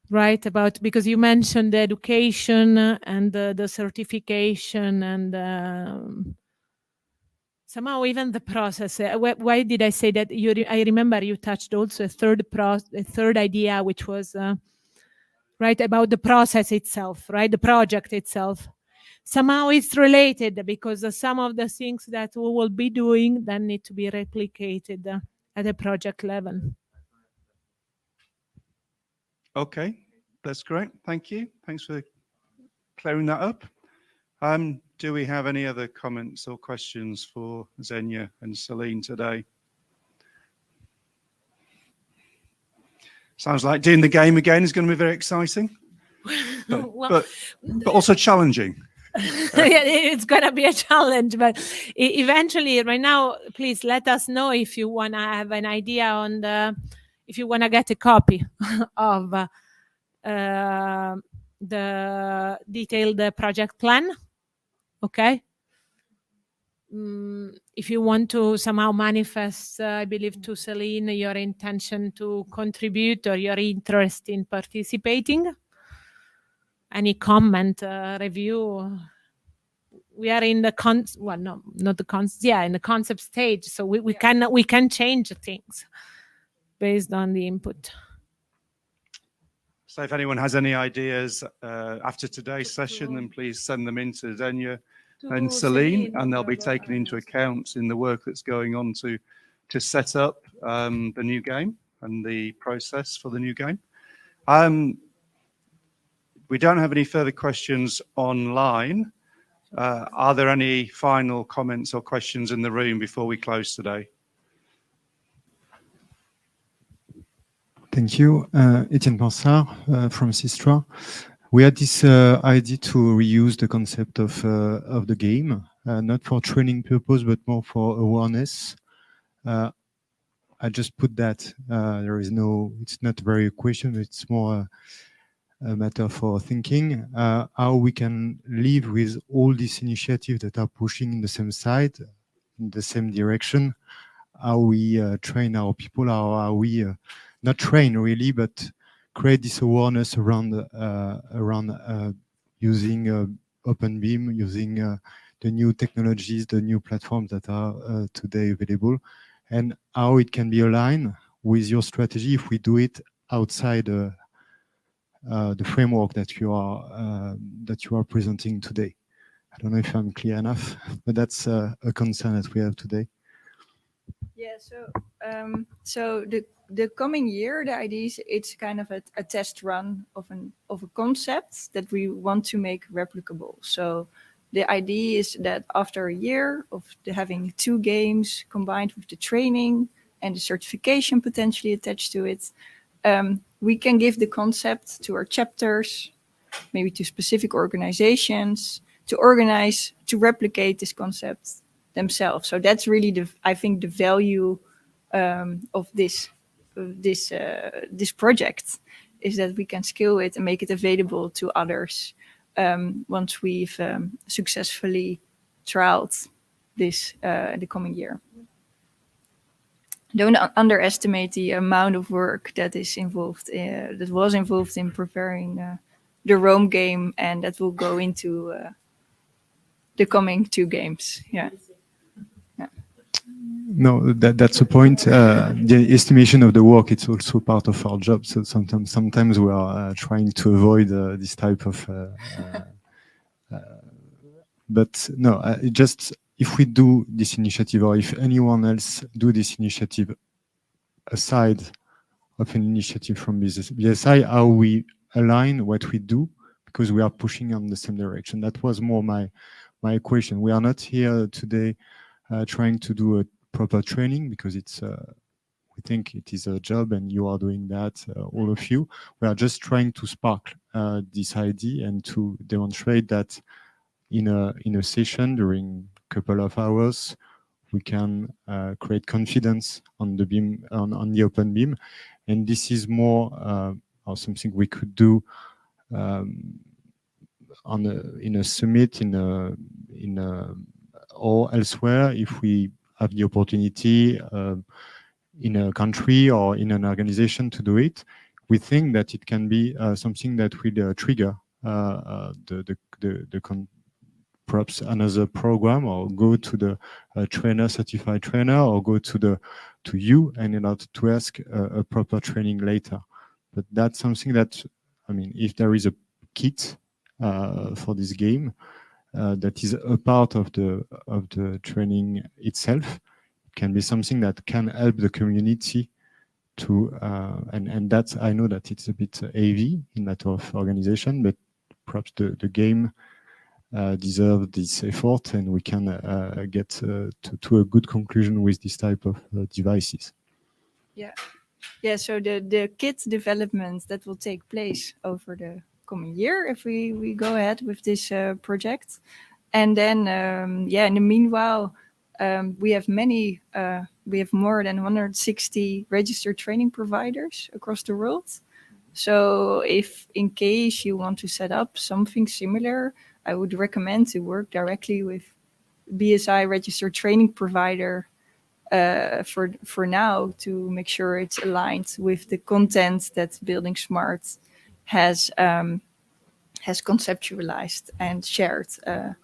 right? Because you mentioned the education and the certification and somehow even the process. Why did I say that? I remember you touched also a third idea, which was right about the process itself, right? The project itself. Somehow it's related because some of the things that we will be doing then need to be replicated at a project level. Okay, that's great. Thank you. Thanks for clearing that up. Do we have any other comments or questions for Xenia and Céline today? Sounds like doing the game again is going to be very exciting, but also challenging. It's going to be a challenge, but eventually, right now, please let us know if you want to have an idea on if you want to get a copy of the detailed project plan. Okay. If you want to somehow manifest, I believe, to Céline, your intention to contribute or your interest in participating, any comment, review, we are in the in the concept stage, so we can change things based on the input. So if anyone has any ideas after today's session, then please send them in to Xenia and Céline, and they'll be taken into account in the work that's going on to set up the new game and the process for the new game. We don't have any further questions online. Are there any final comments or questions in the room before we close today? Thank you. Etienne Pansard from Sistra. We had this idea to reuse the concept of the game, not for training purpose, but more for awareness. I just put that. It's not very a question, it's more a matter for thinking how we can live with all these initiatives that are pushing in the same side, in the same direction. How we train our people, how we not train really, but create this awareness around using OpenBeam, using the new technologies, the new platforms that are today available, and how it can be aligned with your strategy if we do it outside the framework that you are presenting today. I don't know if I'm clear enough, but that's a concern that we have today. Yeah. So the coming year, the idea is it's kind of a test run of a concept that we want to make replicable. So the idea is that after a year of having 2 games combined with the training and the certification potentially attached to it, we can give the concept to our chapters, maybe to specific organizations, to replicate this concept themselves. So that's really I think the value of this project is that we can scale it and make it available to others once we've successfully trialed this the coming year. Don't underestimate the amount of work that was involved in preparing the Rome game, and that will go into the coming 2 games. Yeah. No, that's a point. The estimation of the work, it's also part of our job. So sometimes we are trying to avoid this type of. But no, just if we do this initiative, or if anyone else do this initiative aside of an initiative from BSI, how we align what we do, because we are pushing on the same direction. That was more my question. We are not here today trying to do a proper training, because it's we think it is a job and you are doing that, all of you. We are just trying to spark this idea and to demonstrate that in a session during a couple of hours, we can create confidence on the beam, on the open beam. And this is more or something we could do in a summit, or elsewhere, if we have the opportunity in a country or in an organization to do it. We think that it can be something that will trigger perhaps another program, or go to the certified trainer, or go to you and in order to ask a proper training later. But that's something that, I mean, if there is a kit for this game that is a part of the training itself, it can be something that can help the community to and that's, I know that it's a bit heavy in matter of organization, but perhaps the game deserve this effort, and we can get to a good conclusion with this type of devices. Yeah. So the kit development that will take place over the coming year, if we go ahead with this project, and then in the meanwhile, we have more than 160 registered training providers across the world. So if in case you want to set up something similar, I would recommend to work directly with BSI registered training provider for now, to make sure it's aligned with the content that buildingSMART has conceptualized and shared.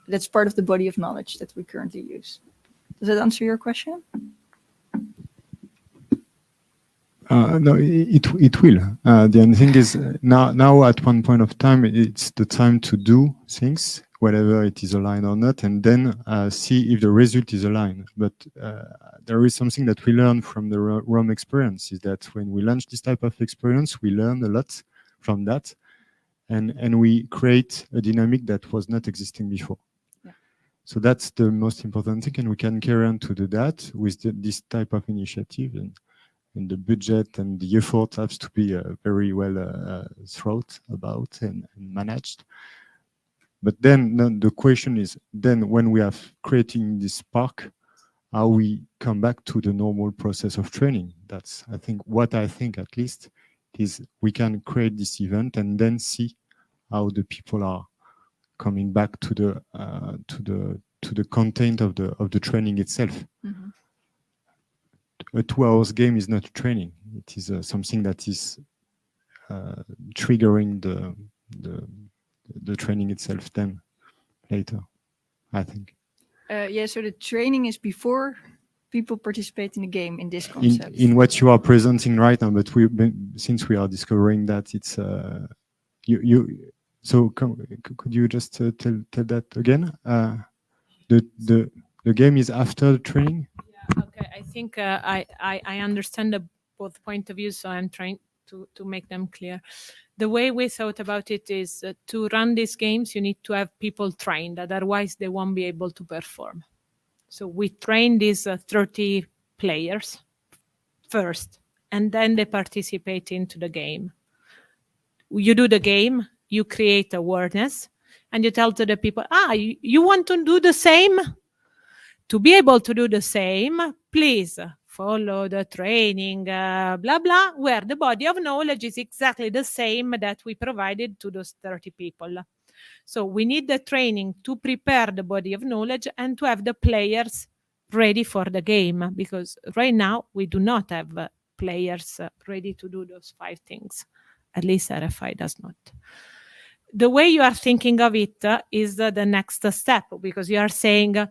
That's part of the body of knowledge that we currently use. Does that answer your question? No, it will. The only thing is now at one point of time, it's the time to do things, whether it is aligned or not, and then see if the result is aligned. But there is something that we learned from the Rome experience, is that when we launch this type of experience, we learn a lot from that, and we create a dynamic that was not existing before. Yeah. So that's the most important thing, and we can carry on to do that with this type of initiative. And the budget and the effort has to be very well thought about and managed. But then the question is, then when we are creating this spark, how we come back to the normal process of training. That's, I think, what I think at least, is we can create this event and then see how the people are coming back to the content of the training itself. Mm-hmm. A 2 hours game is not training. It is something that is triggering the training itself then later, I think. So the training is before people participate in the game in this concept. In what you are presenting right now, but since we are discovering that it's so could you just tell that again? The game is after the training. Okay, I think I understand both point of view, so I'm trying to make them clear. The way we thought about it is to run these games, you need to have people trained, otherwise they won't be able to perform. So we train these 30 players first, and then they participate into the game. You do the game, you create awareness, and you tell to the people, you want to do the same? To be able to do the same, please follow the training, blah, blah, where the body of knowledge is exactly the same that we provided to those 30 people. So we need the training to prepare the body of knowledge and to have the players ready for the game, because right now we do not have players ready to do those 5 things. At least RFI does not. The way you are thinking of it is the next step, because you are saying,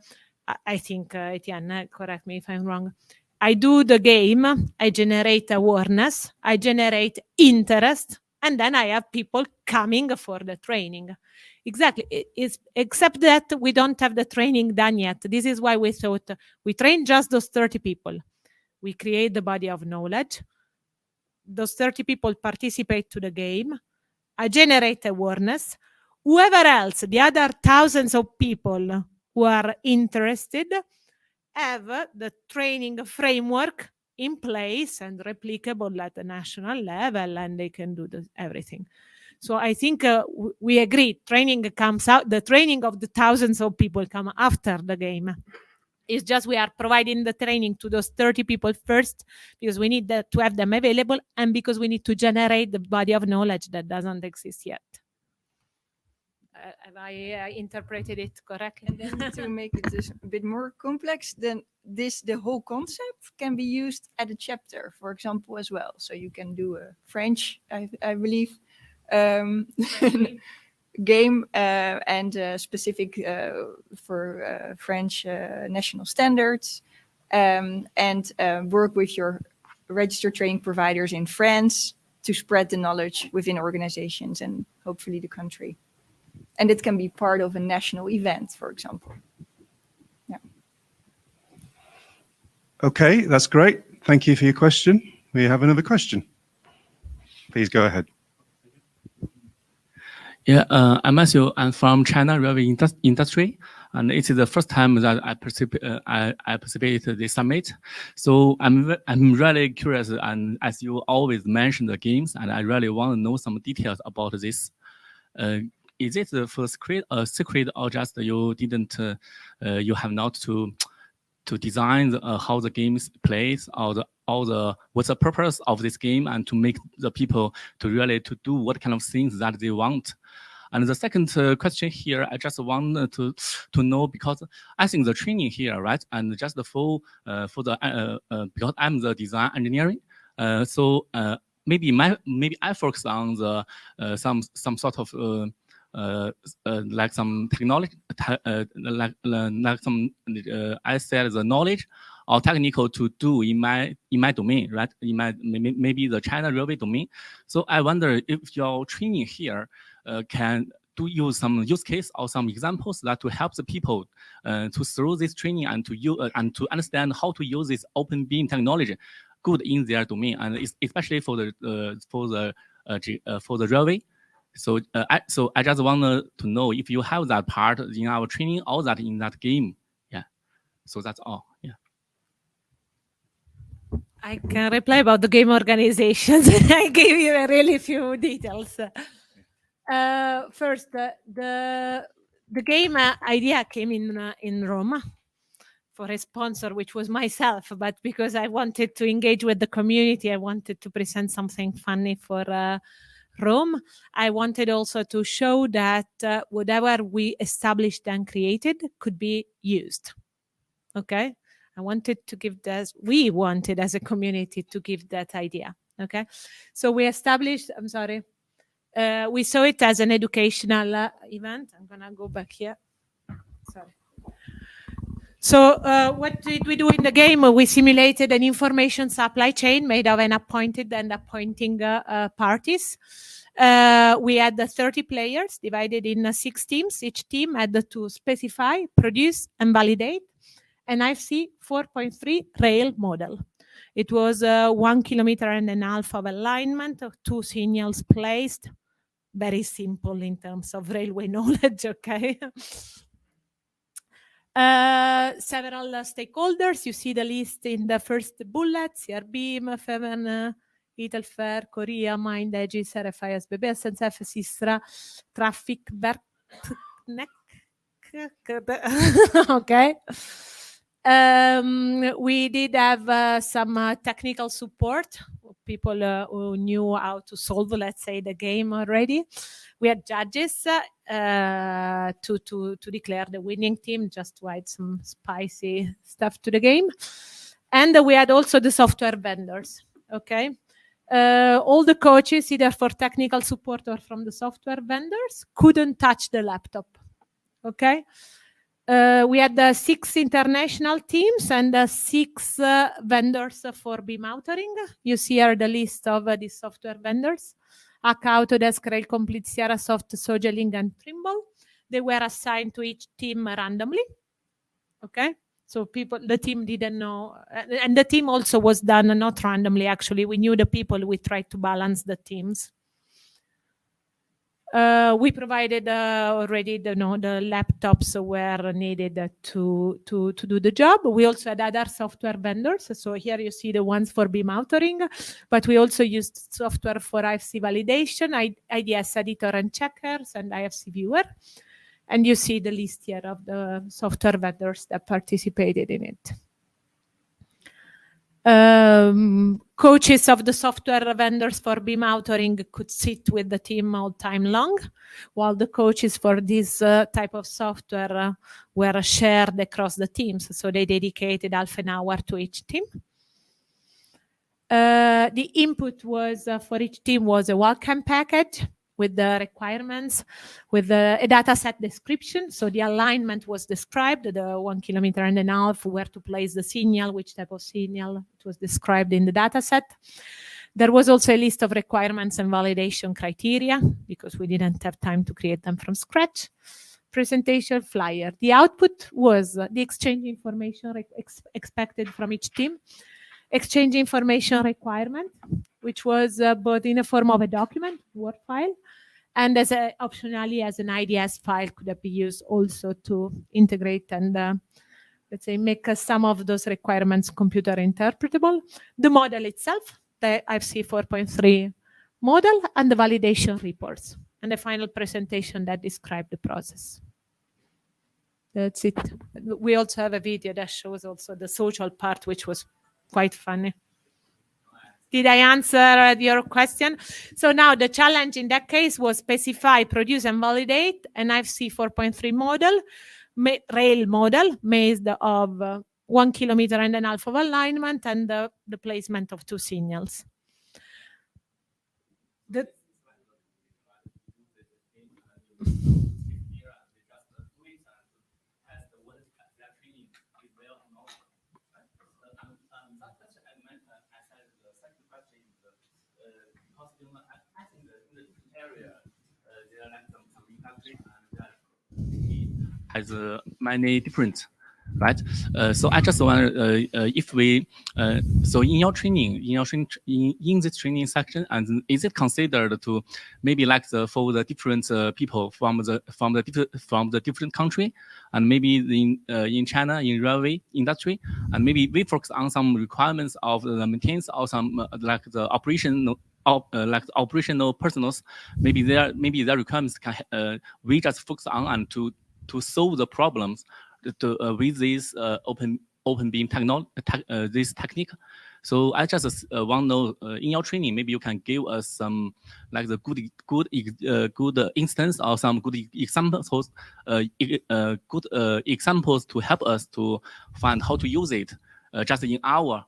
I think, Etienne, correct me if I'm wrong. I do the game, I generate awareness, I generate interest, and then I have people coming for the training. Exactly. Except that we don't have the training done yet. This is why we thought we train just those 30 people. We create the body of knowledge. Those 30 people participate to the game. I generate awareness. Whoever else, the other thousands of people who are interested, have the training framework in place and replicable at the national level, and they can do everything. So I think we agree, training comes out, the training of the thousands of people come after the game. It's just we are providing the training to those 30 people first, because we need to have them available, and because we need to generate the body of knowledge that doesn't exist yet. Have I interpreted it correctly? And then to make it just a bit more complex, then the whole concept can be used at a chapter, for example, as well. So you can do a French, I believe, game and specific for French national standards, and work with your registered training providers in France to spread the knowledge within organizations and hopefully the country. And it can be part of a national event, for example. Yeah. Okay, that's great. Thank you for your question. We have another question. Please go ahead. Yeah, I'm Matthew. I'm from China railway industry, and it is the first time that I participate in this summit. So I'm really curious, and as you always mention the games, and I really want to know some details about this. Is it the first secret, or just you didn't, you have not to design how the game plays, or what's the purpose of this game, and to make the people to really to do what kind of things that they want? And the second question here, I just want to know, because I think the training here, right, and just for the because I'm the design engineering, so maybe I focus on the some sort of like some technology, like some I said the knowledge or technical to do in my domain, right? In my maybe the China railway domain. So I wonder if your training here can use some use case or some examples that to help the people to through this training and to use and to understand how to use this open beam technology good in their domain, and especially for the railway. So I just want to know if you have that part in our training or that in that game. Yeah. So that's all. Yeah. I can reply about the game organizations. I gave you a really few details. First, the game idea came in Rome for a sponsor, which was myself, but because I wanted to engage with the community, I wanted to present something funny for Rome. I wanted also to show that whatever we established and created could be used. Okay? I wanted to give that, we wanted as a community to give that idea. Okay? So we established, we saw it as an educational event. I'm going to go back here. Sorry. So what did we do in the game? We simulated an information supply chain made of an appointed and appointing parties. We had 30 players divided in 6 teams. Each team had to specify, produce, and validate an IFC 4.3 rail model. It was 1.5 kilometers of alignment, of 2 signals placed. Very simple in terms of railway knowledge, okay? Several stakeholders. You see the list in the first bullet: CRB, Feven, Italfer, Korea, Mind, Aegis, RFI, SBB, SNCF, Sistra, Traffic, Berknek. Okay. We did have some technical support, people who knew how to solve, let's say, the game already. We had judges to declare the winning team, just to add some spicy stuff to the game. And we had also the software vendors, okay? All the coaches, either for technical support or from the software vendors, couldn't touch the laptop, okay? We had 6 international teams and 6 vendors for beam authoring. You see here the list of these software vendors: Akka, Autodesk, Rail Complete, Sierra Soft, Sogelink, and Trimble. They were assigned to each team randomly. Okay, so the team didn't know, and the team also was done not randomly. Actually, we knew the people. We tried to balance the teams. We provided already the laptops were needed to do the job. We also had other software vendors. So here you see the ones for beam authoring, but we also used software for IFC validation, IDS editor and checkers, and IFC viewer. And you see the list here of the software vendors that participated in it. Coaches of the software vendors for beam authoring could sit with the team all time long, while the coaches for this type of software were shared across the teams. So they dedicated half an hour to each team. The input was for each team was a welcome package with the requirements, with a data set description. So the alignment was described, the 1.5 kilometers, where to place the signal, which type of signal, it was described in the data set. There was also a list of requirements and validation criteria, because we didn't have time to create them from scratch. Presentation flyer. The output was the exchange information expected from each team, exchange information requirement, which was both in the form of a document, Word file, and as optionally as an IDS file could be used also to integrate and let's say make some of those requirements computer interpretable. The model itself, the IFC 4.3 model, and the validation reports, and the final presentation that described the process. That's it. We also have a video that shows also the social part, which was quite funny. Did I answer your question? So now the challenge in that case was specify, produce, and validate an IFC 4.3 model, rail model made of 1.5 kilometers of alignment and the placement of 2 signals. Has many different, right? So I just want if we so in your training, in this training section, and is it considered to maybe like for the different people from the different country, and maybe in China in railway industry, and maybe we focus on some requirements of the maintenance or some like the operational. Like the operational personals, maybe their requirements can we just focus on and to solve the problems with this open beam this technique. So I just want to know in your training, maybe you can give us some like the good instance or some good examples, good examples to help us to find how to use it just in our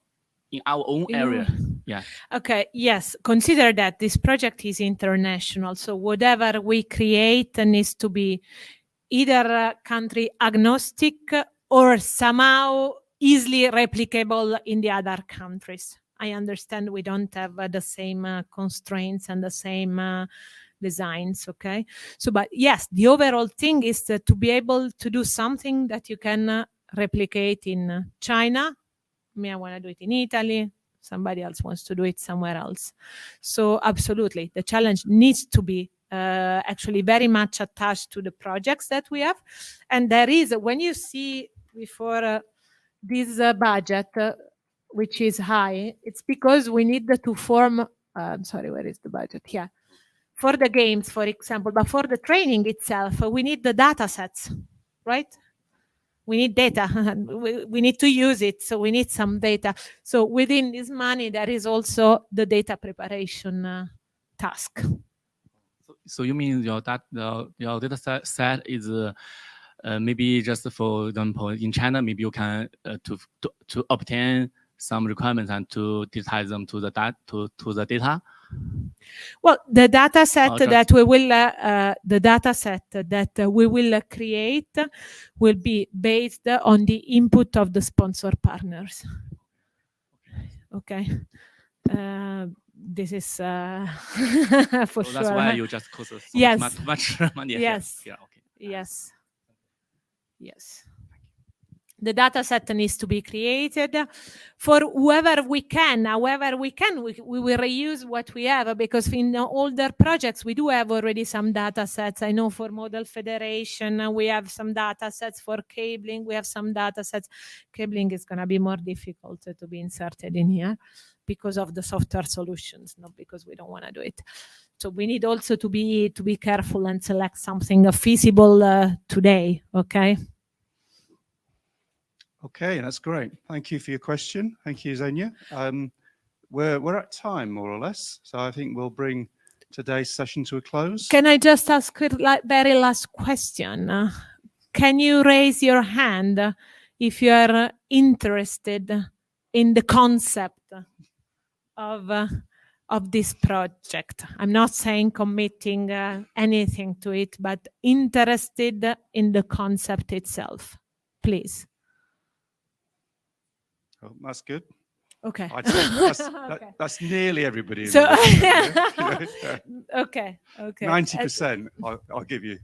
own area. Yeah. Okay. Yes. Consider that this project is international. So whatever we create needs to be either country agnostic or somehow easily replicable in the other countries. I understand we don't have the same constraints and the same designs. Okay. So, but yes, the overall thing is to be able to do something that you can replicate in China. Me, I want to do it in Italy. Somebody else wants to do it somewhere else. So absolutely, the challenge needs to be actually very much attached to the projects that we have. And there is, when you see before this budget, which is high, it's because we need to form, sorry, where is the budget? Here. For the games, for example, but for the training itself, we need the data sets, right? We need data. We need to use it, so we need some data. So within this money, there is also the data preparation task. So you mean your data set is maybe just for example in China, maybe you can to obtain some requirements and to digitize them to the data, Well, the data set just- that we will we will create will be based on the input of the sponsor partners. Okay. This is for So sure. that's why you just cost so Yes. much money. Yes. Yeah, okay. Yes. Yes. The data set needs to be created for whoever we can. However we can, we will reuse what we have, because in older projects, we do have already some data sets. I know for Model Federation, we have some data sets. For cabling, we have some data sets. Cabling is going to be more difficult to be inserted in here because of the software solutions, not because we don't want to do it. So we need also to be careful and select something feasible today, okay? Okay, that's great. Thank you for your question. Thank you, Xenia. We're at time, more or less, so I think we'll bring today's session to a close. Can I just ask a very last question? Can you raise your hand if you are interested in the concept of this project? I'm not saying committing anything to it, but interested in the concept itself, please. Oh, that's good. Okay. Okay. That's nearly everybody. In So, the room, okay. 90%, I'll give you.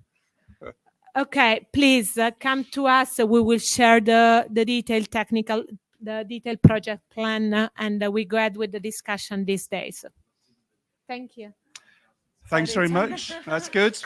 Okay, please come to us. We will share the detailed project plan, and we go ahead with the discussion these days. Thank you. Thanks very much. That's good.